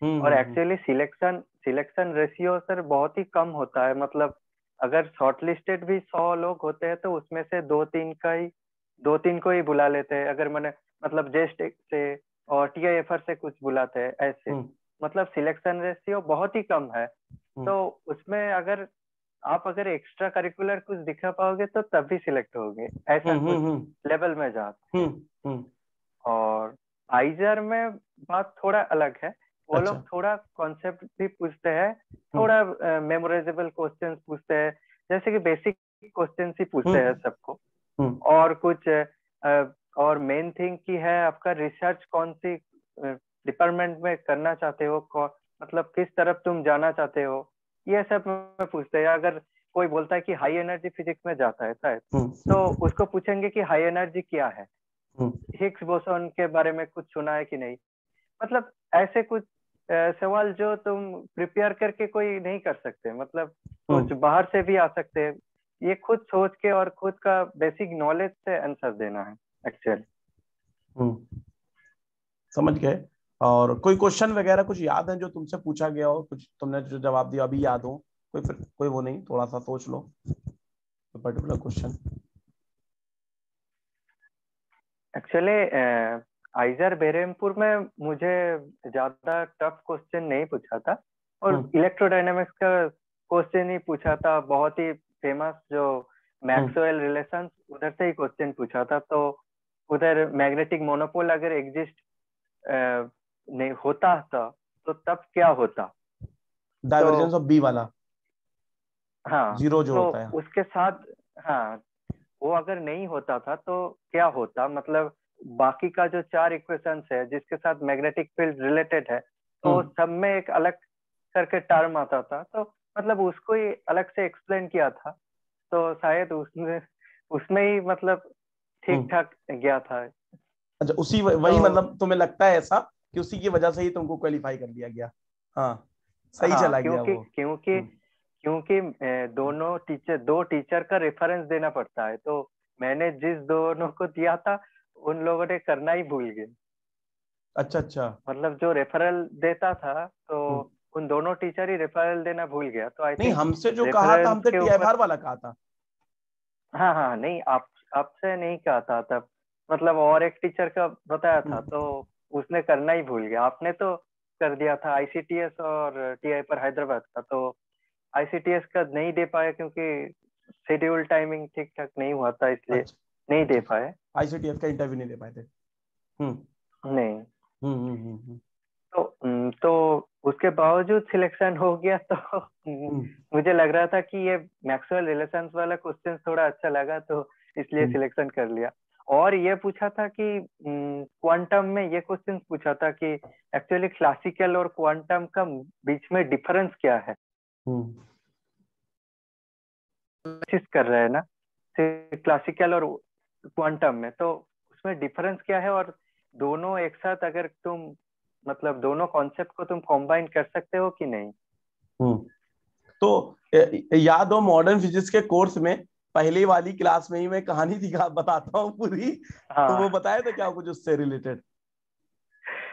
और एक्चुअली सिलेक्शन रेशियो सर बहुत ही कम होता है। मतलब अगर शॉर्टलिस्टेड भी 100 लोग होते हैं तो उसमें से दो तीन को ही बुला लेते हैं। अगर मैंने मतलब जेस्ट से और TIFR से कुछ बुलाते हैं ऐसे, मतलब सिलेक्शन रेशियो बहुत ही कम है। तो उसमें अगर एक्स्ट्रा करिकुलर कुछ दिखा पाओगे तो तब भी सिलेक्ट होगे, ऐसा कुछ लेवल में जाते हैं। और आइजर में बात थोड़ा अलग है। वो लोग थोड़ा कॉन्सेप्ट भी पूछते हैं, थोड़ा मेमोराइजेबल क्वेश्चंस पूछते हैं, जैसे कि बेसिक क्वेश्चंस ही पूछते हैं सबको। और कुछ और मेन थिंग की है आपका रिसर्च कौन सी डिपार्टमेंट में करना चाहते हो, मतलब किस तरफ तुम जाना चाहते हो, ये सब में पूछते हैं। अगर कोई बोलता है कि हाई एनर्जी फिजिक्स में जाता है शायद, तो उसको पूछेंगे कि हाई एनर्जी क्या है, हिग्स बोसॉन के बारे में कुछ सुना है कि नहीं। मतलब ऐसे कुछ सवाल जो तुम प्रिपेयर करके कोई नहीं कर सकते, मतलब कुछ बाहर से भी आ सकते हैं। ये खुद सोच के और खुद का बेसिक नॉलेज से आंसर देना है एक्चुअली। समझ गए। और कोई क्वेश्चन वगैरह कुछ याद है जो तुमसे पूछा गया हो, कुछ तुमने जो जवाब दिया अभी याद हो? कोई वो नहीं, थोड़ा सा सोच लो पर्टिकुलर क्वेश्चन। एक्चुअली आइजर बेरमपुर में मुझे ज्यादा टफ क्वेश्चन नहीं पूछा था, और इलेक्ट्रोडायनेमिक्स का क्वेश्चन ही पूछा था, बहुत ही फेमस जो मैक्सवेल रिलेशंस, उधर से ही क्वेश्चन पूछा था। तो उधर मैग्नेटिक मोनोपोल अगर एग्जिस्ट नहीं होता था तो तब क्या होता। डाइवर्जेंस तो ऑफ बी वाला, हाँ, जीरो जो तो होता है। उसके साथ, हाँ, वो अगर नहीं होता था तो क्या होता, मतलब बाकी का जो 4 इक्वेशंस है जिसके साथ मैग्नेटिक फील्ड रिलेटेड है, तो सब में एक अलग करके टर्म आता था। तो मतलब उसको ही अलग से एक्सप्लेन किया था, तो शायद उसमें ही मतलब ठीक ठाक गया था। अच्छा, तो वही मतलब तुम्हें लगता है ऐसा कि उसी की वजह से ही तुमको क्वालिफाई कर दिया गया? हाँ, सही हाँ, चला गया क्योंकि वो। क्योंकि क्योंकि दो टीचर का रेफरेंस देना पड़ता है, तो मैंने जिस दोनों को दिया था उन लोगों ने करना ही भूल गए। अच्छा अच्छा। मतलब जो रेफरल देता था तो उन दोनों टीचर ही रेफरल देना भूल गया, तो आई नहीं, थिंक हमसे जो कहा था, रेफरेंस हमसे के ऊपर, TFR वाला कहा था। हाँ हाँ, नहीं आपसे नहीं कहा था तब, मतलब और एक टीचर का बताया था, तो उसने करना ही भूल गया। आपने तो कर दिया था ICTS और TI पर हैदराबाद का, तो ICTS का नहीं दे पाए क्योंकि शेड्यूल टाइमिंग ठीक ठाक नहीं हुआ था, इसलिए अच्छा नहीं अच्छा दे अच्छा। पाए। ICTF का इंटरव्यू नहीं दे पाए थे। हम्म नहीं, हम्म। तो उसके बावजूद सिलेक्शन हो गया। तो मुझे लग रहा था कि ये मैक्सवेल रिलेशंस वाला क्वेश्चन थोड़ा अच्छा लगा, तो इसलिए सिलेक्शन कर लिया। और ये पूछा था कि क्वांटम में ये क्वेश्चन पूछा था कि एक्चुअली क्लासिकल और क्वांटम का बीच में डिफरेंस क्या है, कोशिश कर रहे हैं ना क्लासिकल और क्वांटम में, तो उसमें डिफरेंस क्या है, और दोनों एक साथ अगर तुम मतलब दोनों कॉन्सेप्ट को तुम कंबाइन कर सकते हो कि नहीं। तो याद हो मॉडर्न फिजिक्स के कोर्स में पहली वाली क्लास में ही मैं कहानी दिखा बताता हूँ पूरी, तो वो हाँ बताया था क्या कुछ उससे रिलेटेड?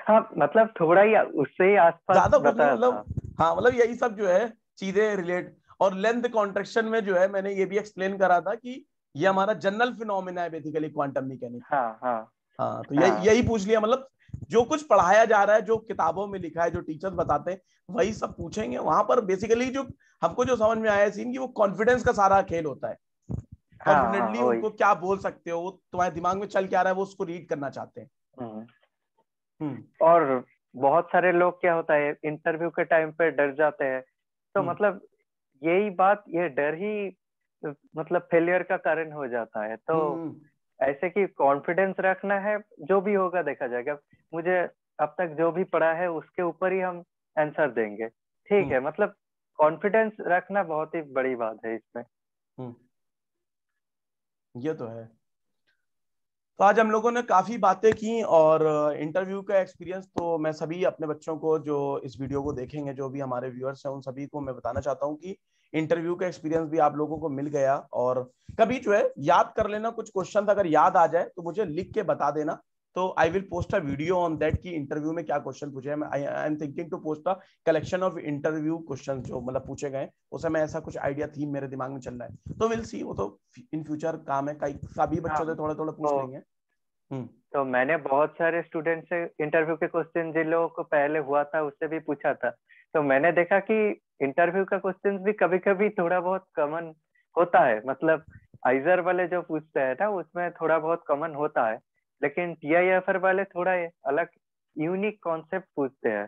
हाँ, मतलब थोड़ा ही उससे ही आसपास ज्यादा कुछ नहीं बताया था। मतलब, हाँ मतलब यही सब जो है चीजें रिलेट। और लेंथ कॉन्ट्रेक्शन में जो है मैंने ये भी एक्सप्लेन करा था कि ये हमारा जनरल फिनोमिना है बेसिकली क्वांटम मैकेनिक्स। हाँ हाँ हाँ तो यही हाँ यही पूछ लिया, मतलब जो कुछ पढ़ाया जा रहा है, जो किताबों में लिखा है, जो टीचर्स बताते हैं वही सब पूछेंगे वहां पर। बेसिकली जो हमको जो समझ में आया सीन, कि वो कॉन्फिडेंस का सारा खेल होता है। हाँ हाँ कॉन्फिडेंटली वही। उनको क्या बोल सकते हो, वो तुम्हारे दिमाग में चल क्या रहा है, वो उसको रीड करना चाहते हैं। हम्म। हम्म। और बहुत सारे लोग क्या होता है इंटरव्यू के टाइम पे डर जाते हैं, तो हम्म। मतलब यही बात, ये डर ही मतलब फेलियर का कारण हो जाता है। तो हम्म। ऐसे कि कॉन्फिडेंस रखना है, जो भी होगा देखा जाएगा। मुझे अब तक जो भी पढ़ा है उसके ऊपर ही हम आंसर देंगे, ठीक हम्म। है। मतलब कॉन्फिडेंस रखना बहुत ही बड़ी बात है इसमें। हम्म। ये तो है। तो आज हम लोगों ने काफी बातें की, और इंटरव्यू का एक्सपीरियंस तो मैं सभी अपने बच्चों को जो इस वीडियो को देखेंगे, जो भी हमारे व्यूअर्स हैं, उन सभी को मैं बताना चाहता हूं कि इंटरव्यू का एक्सपीरियंस भी आप लोगों को मिल गया। और कभी जो है याद कर लेना, कुछ क्वेश्चन अगर याद आ जाए तो मुझे लिख के बता देना। तो I will post a video on that कि इंटरव्यू में क्या क्वेश्चन पूछे हैं। I am thinking to post a collection of interview question जो मतलब पूछे गए। उस समय ऐसा कुछ आइडिया थीम मेरे दिमाग में चल रहा है, तो विल सी। वो तो इन फ्यूचर काम है, कई सभी हाँ बच्चों से थोड़ा थोड़ा पूछ तो लेंगे। हम्म। तो मैंने बहुत सारे स्टूडेंट से इंटरव्यू के क्वेश्चन जिन लोगों को पहले हुआ था उससे भी पूछा था। तो मैंने देखा कि इंटरव्यू का क्वेश्चन भी कभी कभी थोड़ा बहुत कॉमन होता है। मतलब आइजर वाले जो पूछते हैं ना उसमें थोड़ा बहुत कॉमन होता है, लेकिन टीआईएफआर वाले थोड़ा अलग यूनिक कॉन्सेप्ट पूछते हैं।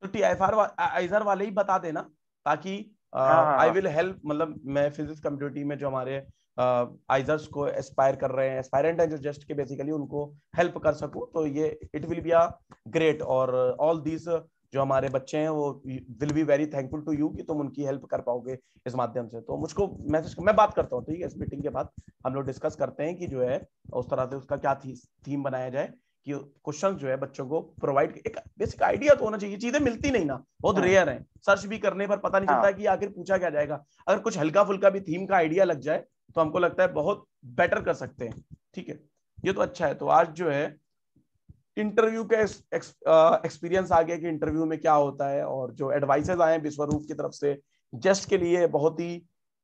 तो टीआईएफआर आइजर वाले ही बता देना, ताकि हाँ हाँ आई हाँ विल हेल्प। मतलब मैं फिजिक्स कम्युनिटी में जो हमारे आइजर्स को एस्पायर कर रहे हैं, एस्पायरेंट हैं जो जस्ट के, बेसिकली उनको हेल्प कर सकूं, तो ये it will be a great. और ऑल दीज जो हमारे बच्चे हैं वो will be very thankful to you कि तुम उनकी हेल्प कर पाओगे इस माध्यम से। तो मुझको मैसेज, मैं बात करता हूँ, ठीक है, इस मीटिंग के बाद हम लोग डिस्कस करते हैं कि जो है उस तरह से उसका क्या थीम बनाया जाए, कि क्वेश्चन जो है बच्चों को प्रोवाइड, एक बेसिक आइडिया तो होना चाहिए। चीजें मिलती नहीं ना, बहुत हम्म, रेयर है, सर्च भी करने पर पता नहीं चलता है हाँ कि आखिर पूछा क्या जाएगा। अगर कुछ हल्का फुल्का भी थीम का आइडिया लग जाए तो हमको लगता है बहुत बेटर कर सकते हैं। ठीक है, ये तो अच्छा है। तो आज जो है इंटरव्यू के एक्सपीरियंस आ गया कि इंटरव्यू में क्या होता है, और जो एडवाइसेस आए हैं विश्वरूप की तरफ से जस्ट के लिए, बहुत ही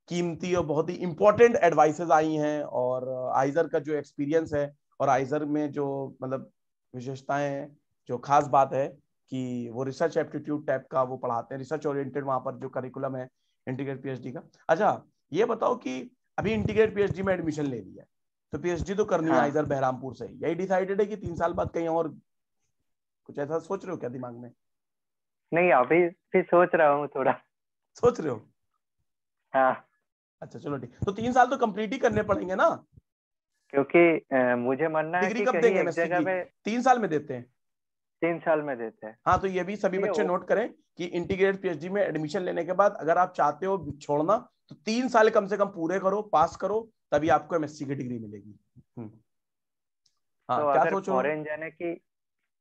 कीमती और बहुत ही इंपॉर्टेंट एडवाइसेस आई हैं। और आइजर का जो एक्सपीरियंस है, और आइजर में जो मतलब विशेषताएं हैं, जो खास बात है कि वो रिसर्च एप्टीट्यूड टाइप का वो पढ़ाते हैं, रिसर्च ओरिएंटेड वहां पर जो करिकुलम है इंटीग्रेट पीएचडी का। अच्छा, ये बताओ कि अभी इंटीग्रेट पीएचडी में एडमिशन ले लिया है, तो पीएचडी तो करनी है हाँ। आइजर बहरामपुर से, यही डिसाइडेड है कि 3 साल बाद कहीं और कुछ ऐसा सोच रहे हो क्या दिमाग में? नहीं, अभी भी सोच रहा हूँ थोड़ा। सोच रहे हो? हाँ, अच्छा चलो ठीक, तो 3 साल तो कंप्लीट ही करने पड़ेंगे ना। क्योंकि मुझे मानना है डिग्री कि कब कहीं देंगे एक एमएससी जगह की? में 3 साल में देते हैं। 3 साल में देते हैं। हाँ, तो ये भी सभी ये बच्चे नोट करें कि इंटीग्रेटेड पीएचडी में एडमिशन लेने के बाद अगर आप चाहते हो छोड़ना, तो 3 साल कम से कम पूरे करो, पास करो, तभी आपको एमएससी की डिग्री मिलेगी। हम्म। हाँ, तो क्या अगर सोच रहे हो?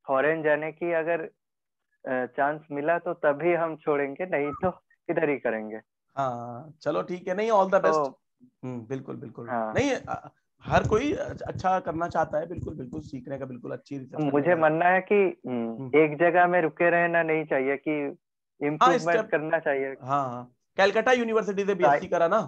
फॉरेन जाने की अगर चांस मिला तो तभी हम छोड़ेंगे, नहीं तो इधर ही करेंगे। हाँ चलो ठीक है, नहीं ऑल द तो बेस्ट। बिल्कुल बिल्कुल। हाँ, नहीं हर कोई अच्छा करना चाहता है, बिल्कुल बिल्कुल, सीखने का बिल्कुल, अच्छी रिसर्च करने मुझे का। मानना है कि हम्म। एक जगह में रुके रहना नहीं चाहिए, कि हाँ इम्प्रूवमेंट स्टेप, करना चाहिए। हाँ हाँ, कैलकाटा यूनिवर्सिटी से ट्राई, बीएससी करा ना।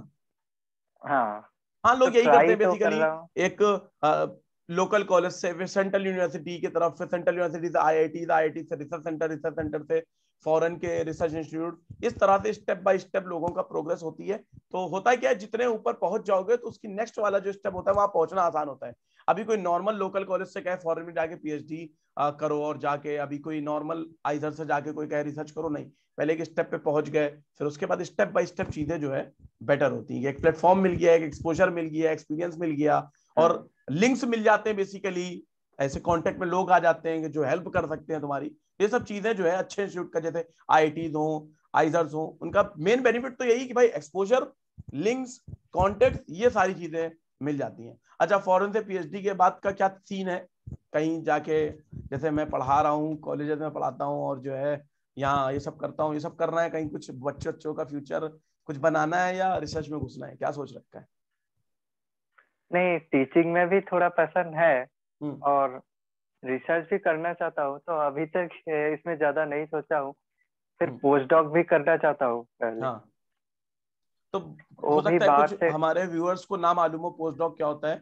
हाँ, हाँ, तो लोग यही करते ट्राई हैं तो कर बेसिकली। रहा हूँ। एक लोकल कॉलेज से फिर सेंट्रल यूनिवर्सिटी की तरफ, फिर सेंट्रल यूनिवर्सिटी से आईआईटी, आईआईटी से रिसर्च सेंटर, रिसर्च सेंटर से फॉरेन के रिसर्च इंस्टीट्यूट, इस तरह से स्टेप बाय स्टेप लोगों का प्रोग्रेस होती है। तो होता है क्या है, जितने ऊपर पहुंच जाओगे तो उसकी नेक्स्ट वाला जो स्टेप होता है वहां पहुंचना आसान होता है। अभी कोई नॉर्मल लोकल कॉलेज से कहे फॉरेन में जाके पीएचडी करो, और जाके अभी कोई नॉर्मल आइजर से जाके कोई कहे रिसर्च करो, नहीं। पहले एक स्टेप पे पहुंच गए, फिर उसके बाद स्टेप बाय स्टेप चीजें जो है बेटर होती है। एक प्लेटफॉर्म मिल गया, एक एक्सपोजर मिल गया, एक्सपीरियंस मिल गया, और हम्म, लिंक्स मिल जाते हैं बेसिकली। ऐसे कांटेक्ट में लोग आ जाते हैं जो हेल्प कर सकते हैं तुम्हारी। ये सब चीजें जो है अच्छे इंस्टीट्यूट का, जैसे आईआईटीज हो, आइजर्स हो, उनका मेन बेनिफिट तो यही कि भाई एक्सपोजर, लिंक्स, कॉन्टेक्ट, ये सारी चीजें मिल जाती हैं। अच्छा, फॉरेन से पीएचडी के बाद का क्या सीन है? कहीं जाके, जैसे मैं पढ़ा रहा हूँ, कॉलेज में पढ़ाता हूँ, और जो है यहाँ ये सब करता हूँ, ये सब करना है, कहीं कुछ बच्चों का फ्यूचर कुछ बनाना है या रिसर्च में घुसना है, क्या सोच रखा है? नहीं, टीचिंग में भी थोड़ा पसंद है हम्म। और रिसर्च भी करना चाहता हूँ, तो अभी तक इसमें ज्यादा नहीं सोचा हूँ। फिर पोस्ट डॉक भी करना चाहता हूँ पहले। हाँ, तो वो हो भी सकता है बाहर कुछ से। हमारे व्यूअर्स को ना मालूम हो पोस्ट डॉक क्या होता है।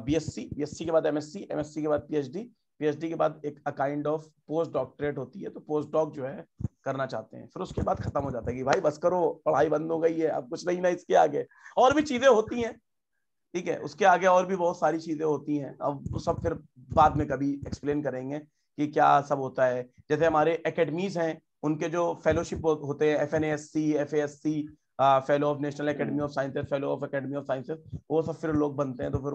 बीएससी, बीएससी के बाद एमएससी, एमएससी के बाद पीएचडी, पीएचडी के बाद एक काइंड ऑफ पोस्ट डॉक्टरेट होती है। तो पोस्ट डॉक जो है करना चाहते हैं, फिर उसके बाद खत्म हो जाता है कि भाई बस करो, पढ़ाई बंद हो गई है, अब कुछ नहीं ना इसके आगे। और भी चीजें होती हैं, ठीक है, उसके आगे और भी बहुत सारी चीजें होती हैं, अब वो सब फिर बाद में कभी एक्सप्लेन करेंगे कि क्या सब होता है। जैसे हमारे एकेडमीज हैं, उनके जो फेलोशिप होते हैं, FNSC, FASC, fellow of national academy of sciences, fellow of academy of sciences, वो सब फिर लोग बनते हैं। तो फिर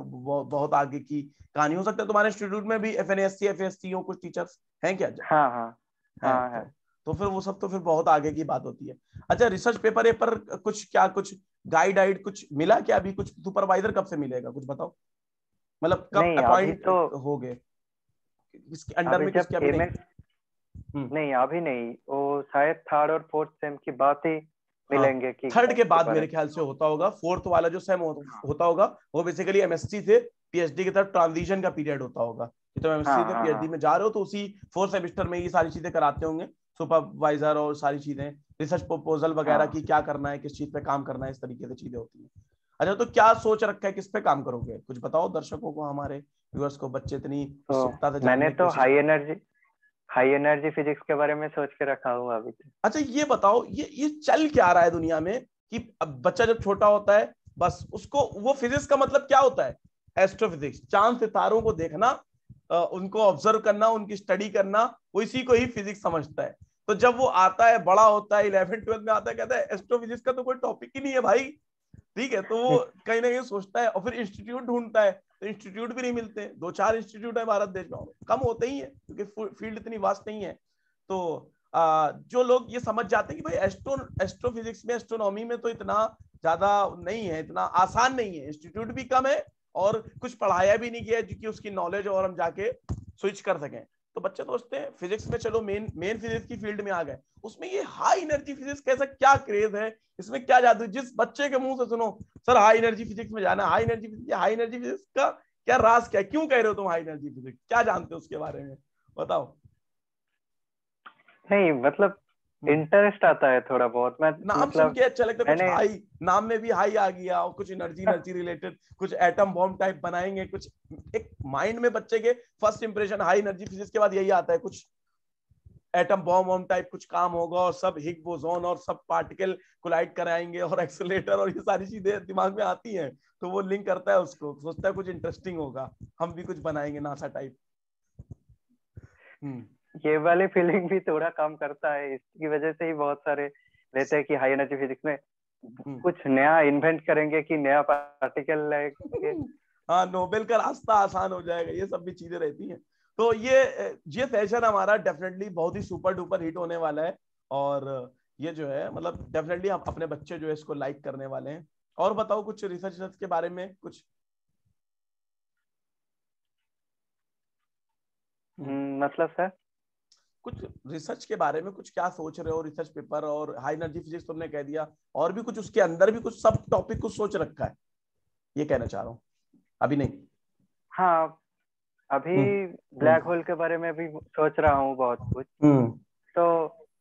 बहुत आगे की कहानी हो सकता है। तुम्हारे इंस्टीट्यूट में भी एफएनएससी, एफएएससी हो कुछ टीचर्स हैं क्या? हाँ हाँ हैं हाँ है। तो फिर वो सब तो फिर बहुत आगे की बात होती है। अच्छा, रिसर्च पेपर पर कुछ क्या, कुछ गाइड आइड कुछ मिला क्या? अभी कुछ सुपरवाइजर कब से मिलेगा, कुछ बताओ, मतलब कब नहीं अभी अपॉइंट तो, हो गए, किसके अंडर अभी में, जब किसके? अभी नहीं। एमएस, नहीं अभी नहीं, वो शायद थर्ड और फोर्थ सेम की बात ही हाँ, मिलेंगे कि थर्ड के बाद पेपर मेरे है। ख्याल से होता होगा। फोर्थ वाला जो सेम हाँ होता होगा वो बेसिकली एमएससी से पीएचडी की तरफ ट्रांजिशन का पीरियड होता होगा। कि तुम हाँ एमएससी से हाँ पीएचडी हाँ में जा रहे हो तो उसी फोर्थ सेमेस्टर में ये सारी चीजें कराते होंगे, सुपरवाइजर और सारी चीजें, रिसर्च प्रपोजल वगैरह हाँ। की क्या करना है, किस चीज पे काम करना है, इस तरीके से चीजें होती हैं। अच्छा, तो क्या सोच रखा है, किस पे काम करोगे, कुछ बताओ दर्शकों को, हमारे व्यूअर्स को, बच्चे इतनी तो उत्सुकता से मैंने जानने की तो कोशिश कर। हाई एनर्जी फिजिक्स के बारे में सोच के रखा हुआ अभी तो। अच्छा, ये बताओ, ये चल क्या रहा है दुनिया में कि अब बच्चा जब छोटा होता है, बस उसको वो फिजिक्स का मतलब क्या होता है? एस्ट्रोफिजिक्स, चांद सितारों को देखना, उनको ऑब्जर्व करना, उनकी स्टडी करना, वो इसी को ही फिजिक्स समझता है। तो जब वो आता है, बड़ा होता है, 11th 12th में आता है, कहता है एस्ट्रोफिजिक्स का तो कोई टॉपिक ही नहीं है भाई, ठीक है। तो वो कहीं ना कहीं सोचता है और फिर इंस्टीट्यूट ढूंढता है, तो इंस्टीट्यूट भी नहीं मिलते। 2-4 इंस्टीट्यूट है भारत देश में, कम होते ही है क्योंकि फील्ड इतनी वास्ट नहीं है। तो जो लोग ये समझ जाते हैं कि भाई एस्ट्रोफिजिक्स में, एस्ट्रोनॉमी में तो इतना ज्यादा नहीं है, इतना आसान नहीं है, इंस्टीट्यूट भी कम है और कुछ पढ़ाया भी नहीं गया कि उसकी नॉलेज और हम जाके स्विच कर सकें। तो बच्चे सोचते हैं फिजिक्स में चलो मेन मेन फिजिक्स की फील्ड में आ गए, उसमें ये हाई एनर्जी फिजिक्स कैसा, क्या क्रेज है, इसमें क्या जादू। जिस बच्चे के मुंह से सुनो सर हाई एनर्जी फिजिक्स में जाना, high energy physics, high energy physics का क्या राज, क्या, क्यों कह रहे हो तुम हाई एनर्जी फिजिक्स, क्या जानते हो उसके बारे में, बताओ। नहीं मतलब हम्म। इंटरेस्ट आता है थोड़ा बहुत। मैं नाम सुन मतलब के अच्छा लगता है, कुछ मैंने, हाई, नाम में भी हाई आ गया, और कुछ एनर्जी एनर्जी रिलेटेड, कुछ एटम बॉम्ब टाइप बनाएंगे कुछ। एक माइंड में बच्चे के first impression high energy physics के बाद यही आता है, कुछ एटम बॉम्ब वॉम्ब टाइप कुछ काम होगा और सब हिग बोसोन और सब पार्टिकल कोलाइड कराएंगे और एक्सेलेरेटर और ये सारी चीजें दिमाग में आती हैं। तो वो लिंक करता है उसको, सोचता है कुछ इंटरेस्टिंग होगा, हम भी कुछ बनाएंगे नासा टाइप। हम्म। ये वाली फीलिंग भी थोड़ा कम करता है, इसकी वजह से ही बहुत सारे लेते हैं कि हाई एनर्जी फिजिक्स में हम्म। कुछ नया इन्वेंट करेंगे कि नया पार्टिकल लेके। हाँ, नोबेल का रास्ता आसान हो जाएगा, ये सब भी चीजें रहती हैं। तो ये सेशन हमारा डेफिनेटली बहुत ही सुपर डुपर हिट होने वाला है। और ये जो है मतलब डेफिनेटली हम अपने बच्चे जो है इसको लाइक करने वाले हैं। और बताओ कुछ रिसर्च के बारे में कुछ। मतलब सर, कुछ रिसर्च के बारे में कुछ क्या सोच रहे हो, रिसर्च पेपर और हाई एनर्जी फिजिक्स तुमने कह दिया, और भी कुछ उसके अंदर भी कुछ सब टॉपिक कुछ सोच रखा है, ये कहना चाह रहा हूँ, अभी नहीं? हाँ अभी हम्म। ब्लैक होल के बारे में भी सोच रहा हूँ बहुत कुछ। हम्म। तो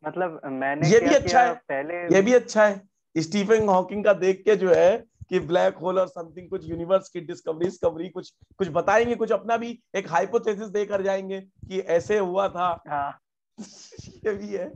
मतलब मैंने ये भी क्या अच्छा किया है, पहले। ये भी अच्छा है, स्टीफन हॉकिंग का देख के जो है कि ब्लैक होल और समथिंग, कुछ यूनिवर्स की डिस्कवरी कुछ कुछ बताएंगे, कुछ अपना भी एक हाइपोथेसिस देकर जाएंगे कि ऐसे हुआ था। हाँ ये भी है।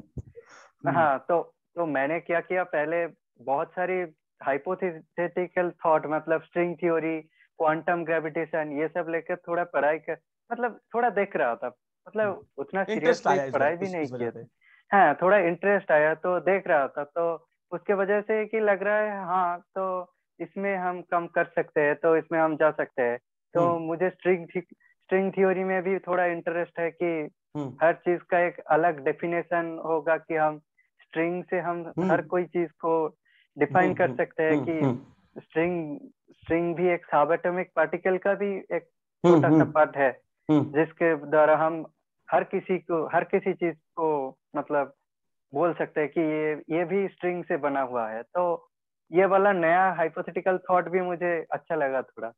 हाँ, तो मैंने क्या किया पहले, बहुत सारी हाइपोथेटिकल थॉट, मतलब स्ट्रिंग थ्योरी, क्वांटम ग्रेविटेशन, ये सब लेकर थोड़ा पढ़ाई कर, मतलब थोड़ा देख रहा था। मतलब उतना इंटरेस्ट सीरियसली आया इस पढ़ाई वजह भी नहीं इस वजह किया से। था। हाँ थोड़ा इंटरेस्ट आया तो देख रहा था, तो उसके वजह से कि लग रहा है हाँ, तो इसमें हम कम कर सकते हैं, तो इसमें हम जा सकते हैं। तो हम्म। मुझे स्ट्रिंग थ्योरी में भी थोड़ा इंटरेस्ट है कि हम्म। हर चीज का एक अलग डेफिनेशन होगा, कि हम स्ट्रिंग से हम हर हम्म। कोई चीज को हम्म। डिफाइन कर हम्म। सकते हैं कि हम्म। स्ट्रिंग स्ट्रिंग भी एक सबएटॉमिक पार्टिकल का भी एक हम्म। छोटा सा हम्म। पार्ट है, हम्म। जिसके द्वारा हम हर किसी चीज को मतलब बोल सकते हैं कि ये भी स्ट्रिंग से बना हुआ है। तो ये वाला नया हाइपोथेटिकल थॉट भी मुझे अच्छा लगा थोड़ा।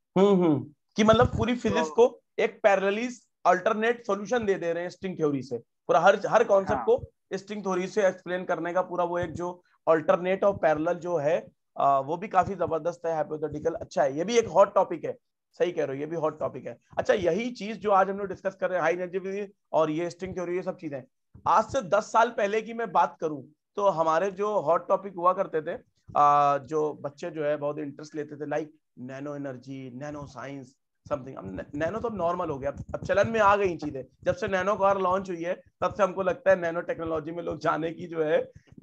कि मतलब पूरी फिजिक्स तो को एक पैरेलली अल्टरनेट सॉल्यूशन दे रहे हैं स्ट्रिंग थ्योरी से, पूरा हर कॉन्सेप्ट हाँ को स्ट्रिंग थ्योरी से एक्सप्लेन करने का पूरा वो एक जो अल्टरनेट और पैरेलल जो है वो भी काफी जबरदस्त है, हाइपोथेटिकल अच्छा है, ये भी एक हॉट टॉपिक है। सही कह रहे हो, ये भी हॉट टॉपिक है। अच्छा, यही चीज जो आज हम लोग डिस्कस कर रहे हैं, हाई एनर्जी और ये स्ट्रिंग थ्योरी, ये सब चीजें आज से 10 साल पहले की मैं बात करूं तो हमारे जो हॉट टॉपिक हुआ करते थे, जो बच्चे जो है बहुत इंटरेस्ट लेते थे, like nano energy, nano science something. अब नैनो तो नॉर्मल हो गया, अब चलन में आ गई चीजें। जब से नैनो कार लॉन्च हुई है तब से हमको लगता है नैनो टेक्नोलॉजी में लोग जाने की जो है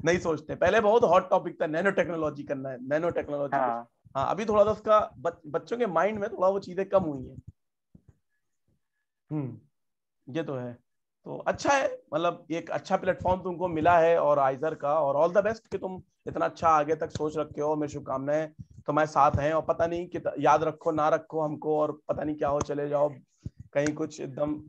नहीं सोचते। पहले बहुत हॉट टॉपिक था नैनो टेक्नोलॉजी करना है, नैनो टेक्नोलॉजी कुछ। हाँ हाँ, अभी थोड़ा सा उसका बच्चों के माइंड में थोड़ा वो चीजें कम हुई है। ये तो है। तो अच्छा है, मतलब एक अच्छा प्लेटफॉर्म तुमको मिला है और आइजर का, और ऑल द बेस्ट कि तुम इतना अच्छा आगे तक सोच रखे हो। मेरी शुभकामनाएं तुम्हारे साथ हैं, और पता नहीं कि याद रखो ना रखो हमको, और पता नहीं क्या हो, चले जाओ कहीं, कुछ एकदम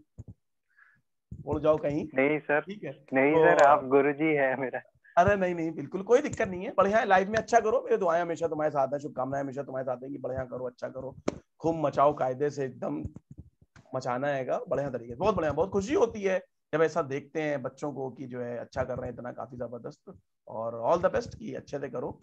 उड़ जाओ कहीं। नहीं सर, ठीक है नहीं तो सर, आप गुरुजी है मेरा। अरे नहीं नहीं, बिल्कुल कोई दिक्कत नहीं है, बढ़िया है। लाइफ में अच्छा करो, मेरी दुआएं हमेशा तुम्हारे साथ है, शुभकामनाएं हमेशा तुम्हारे साथ है कि बढ़िया करो, अच्छा करो, खूब मचाओ, कायदे से एकदम मचाना हैगा बढ़िया तरीके से। बहुत बढ़िया, बहुत खुशी होती है जब ऐसा देखते हैं बच्चों को कि जो है अच्छा कर रहे हैं इतना, काफी जबरदस्त। और ऑल द बेस्ट कि अच्छे से करो।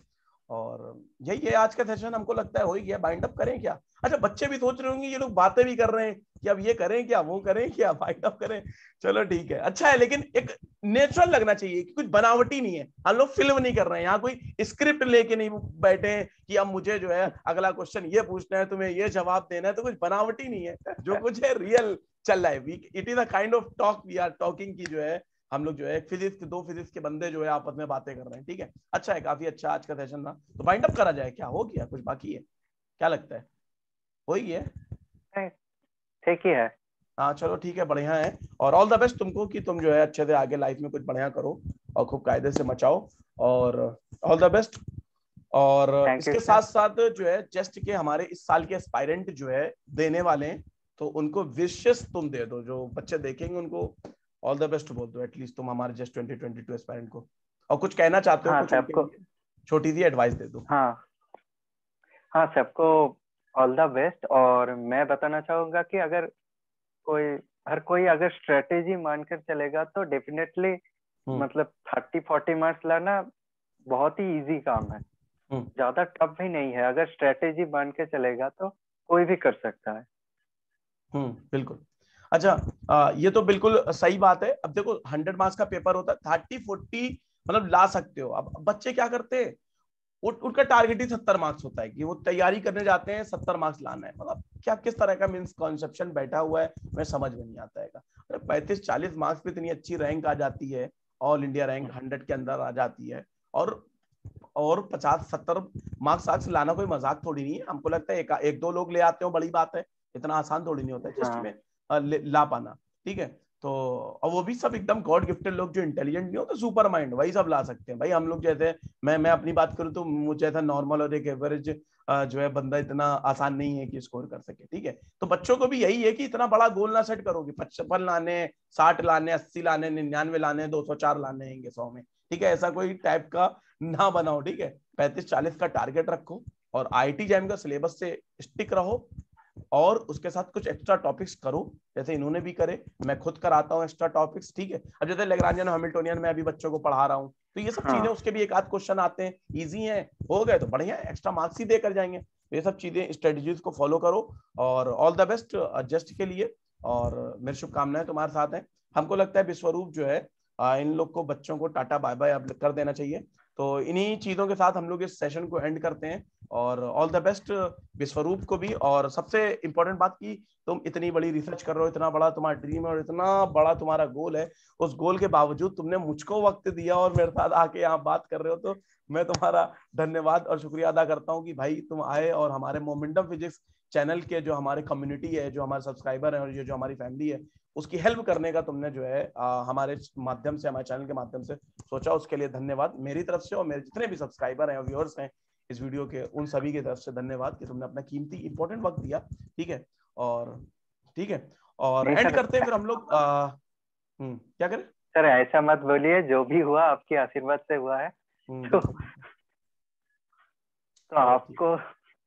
और यही है आज का सेशन, हमको लगता है हो ही गया। बाइंड अप करें क्या? अच्छा, बच्चे भी सोच रहे होंगे ये लोग बातें भी कर रहे हैं कि अब ये करें क्या, वो करें क्या, बाइंड अप करें। चलो ठीक है, अच्छा है, लेकिन एक नेचुरल लगना चाहिए कि कुछ बनावटी नहीं है। हम लोग फिल्म नहीं कर रहे हैं यहाँ, कोई स्क्रिप्ट लेके नहीं बैठे हैं कि अब मुझे जो है अगला क्वेश्चन ये पूछना है, तुम्हें ये जवाब देना है। तो कुछ बनावटी नहीं है, जो कुछ है रियल चल रहा है। It is a kind of talk we are talking की जो है हम लोग जो है फिजिक्स के, दो फिजिक्स के बंदे जो है आपस में बातें कर रहे हैं। ठीक है, अच्छा है, काफी अच्छा आज का सेशन रहा। तो बाइंड अप करा जाए क्या, हो गया कुछ बाकी है? क्या लगता है, हो ही है? नहीं, ठीक ही है। हाँ चलो ठीक है, बढ़िया है। और ऑल द बेस्ट तुमको कि तुम जो है अच्छे से आगे लाइफ में कुछ बढ़िया करो और खूब कायदे से मचाओ। और ऑल द बेस्ट। और थैंक यू इसके सर। साथ साथ जो है जस्ट के हमारे इस साल के एस्पायरेंट जो है देने वाले हैं, तो उनको विशेष तुम दे दो, जो बच्चे देखेंगे उनको ऑल द बेस्ट बोल दो एटलीस्ट तुम, हमारे जस्ट 2022 एस्पायरेंट को। और कुछ कहना चाहते हो हाँ कुछ उनके सबको। लिए, छोटी सी एडवाइस दे दो। हाँ हाँ, सबको ऑल द बेस्ट। और मैं बताना चाहूंगा कि अगर कोई हर कोई अगर स्ट्रेटेजी मानकर चलेगा तो डेफिनेटली हम्म मतलब 30-40 मार्क्स लाना बहुत ही इजी काम है। हम्म ज्यादा टफ भी नहीं है, अगर स्ट्रेटेजी मान के चलेगा तो कोई भी कर सकता है। बिल्कुल। अच्छा, ये तो बिल्कुल सही बात है। अब देखो 100 मार्क्स का पेपर होता है, 30-40 मतलब ला सकते हो। अब बच्चे क्या करते हैं, उनका टारगेट ही 70 मार्क्स होता है कि वो तैयारी करने जाते हैं 70 मार्क्स लाना है। मतलब क्या किस तरह का मीन्स कॉन्सेप्शन बैठा हुआ है, मैं समझ में नहीं आता है। अरे 35-40 मार्क्स पे इतनी अच्छी रैंक आ जाती है, ऑल इंडिया रैंक 100 के अंदर आ जाती है। और 50-70 मार्क्स आर्क्स लाना कोई मजाक थोड़ी नहीं है। हमको लगता है एक दो लोग ले आते हो बड़ी बात है, इतना आसान थोड़ी नहीं होता है जस्ट हाँ में ला पाना। ठीक है, तो और वो भी सब एकदम गॉड गिफ्टेड लोग, जो इंटेलिजेंट नहीं होते, सुपर माइंड, वही सब ला सकते हैं भाई। हम लोग जैसे मैं अपनी बात करूं तो मुझे जैसा नॉर्मल और एक एवरेज जो है बंदा इतना आसान नहीं है कि स्कोर कर सके। ठीक है, तो बच्चों को भी यही है कि इतना बड़ा गोल ना सेट करो कि 55 लाने, 60 लाने, 80 लाने, 99 लाने, 204 लाने हैं 100 में। ठीक है, ऐसा कोई टाइप का ना बनाओ। ठीक है, 35-40 का टारगेट रखो और आईटी जैम का सिलेबस से स्टिक रहो, और उसके साथ कुछ एक्स्ट्रा टॉपिक्स करो जैसे इन्होंने भी करे। मैं खुद कराता हूँ एक्स्ट्रा टॉपिक्स। ठीक है, अब जैसे लैग्रांजियन हैमिल्टोनियन में अभी बच्चों को पढ़ा रहा हूँ, तो ये सब चीजें हाँ। उसके भी एक आध क्वेश्चन आते हैं, इजी हैं, हो गए तो बढ़िया, एक्स्ट्रा मार्क्स ही देकर जाएंगे। तो ये सब चीजें, स्ट्रेटजीज को फॉलो करो। और ऑल द बेस्ट जस्ट के लिए, और मेरी शुभकामनाएं तुम्हारे साथ हैं। हमको लगता है विश्वरूप जो है इन लोग को, बच्चों को टाटा बाय बाय अब कर देना चाहिए। तो इन्हीं चीजों के साथ हम लोग इस सेशन को एंड करते हैं। और ऑल द बेस्ट विश्वरूप को भी। और सबसे इंपॉर्टेंट बात की तुम इतनी बड़ी रिसर्च कर रहे हो, इतना बड़ा तुम्हारा ड्रीम है और इतना बड़ा तुम्हारा गोल है, उस गोल के बावजूद तुमने मुझको वक्त दिया और मेरे साथ आके यहाँ बात कर रहे हो, तो मैं तुम्हारा धन्यवाद और शुक्रिया अदा करता हूँ कि भाई तुम आए और हमारे मोमेंटम फिजिक्स चैनल के जो हमारे कम्युनिटी है, जो हमारे सब्सक्राइबर है और ये जो हमारी फैमिली है, उसकी हेल्प करने का तुमने जो है हमारे माध्यम से, हमारे चैनल के माध्यम से सोचा। उसके लिए धन्यवाद मेरी तरफ से, और मेरे जितने भी सब्सक्राइबर हैं और व्यूअर्स हैं इस वीडियो के, उन सभी की तरफ से धन्यवाद कि तुमने अपना कीमती इंपॉर्टेंट वक्त दिया। ठीक है, और ठीक है, और नहीं एंड सर, करते हैं फिर हम लोग क्या करें? सर ऐसा मत बोलिए, जो भी हुआ आपके आशीर्वाद से हुआ है। तो आपको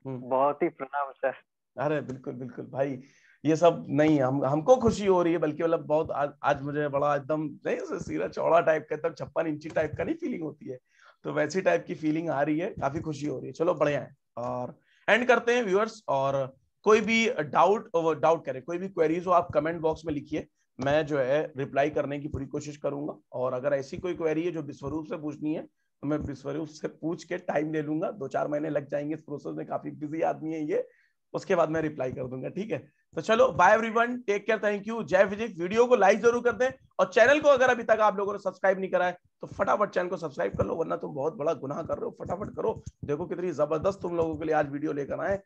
बहुत ही प्रणाम सर। अरे बिल्कुल बिल्कुल भाई, ये सब नहीं, हमको खुशी हो रही है, बल्कि मतलब बहुत आज मुझे बड़ा एकदम नहीं सीधा चौड़ा टाइप का, एकदम 56 इंची टाइप का नहीं फीलिंग होती है, तो वैसी टाइप की फीलिंग आ रही है, काफी खुशी हो रही है। चलो बढ़िया है, और एंड करते हैं व्यूअर्स। और कोई भी डाउट करे, कोई भी क्वेरीज हो, आप कमेंट बॉक्स में लिखिए, मैं जो है रिप्लाई करने की पूरी कोशिश करूंगा। और अगर ऐसी कोई क्वेरी है जो विश्वरूप से पूछनी है, तो मैं विश्वरूप से पूछ के टाइम ले लूंगा, 2-4 महीने लग जाएंगे इस प्रोसेस में, काफी बिजी आदमी है ये, उसके बाद मैं रिप्लाई कर दूंगा। ठीक है, तो चलो bye everyone, take care, thank you, जय फिजिक्स। वीडियो को लाइक जरूर कर दें, और चैनल को अगर अभी तक आप लोगों ने सब्सक्राइब नहीं करा है तो फटाफट चैनल को सब्सक्राइब कर लो, वरना तुम बहुत बड़ा गुनाह कर रहे हो। फटाफट करो, देखो कितनी जबरदस्त तुम लोगों के लिए आज वीडियो लेकर आए,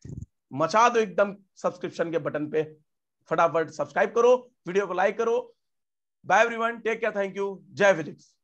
मचा दो एकदम सब्सक्रिप्शन के बटन पे, फटाफट सब्सक्राइब करो, वीडियो को लाइक करो। Bye everyone, take care, thank you, जय फिजिक्स।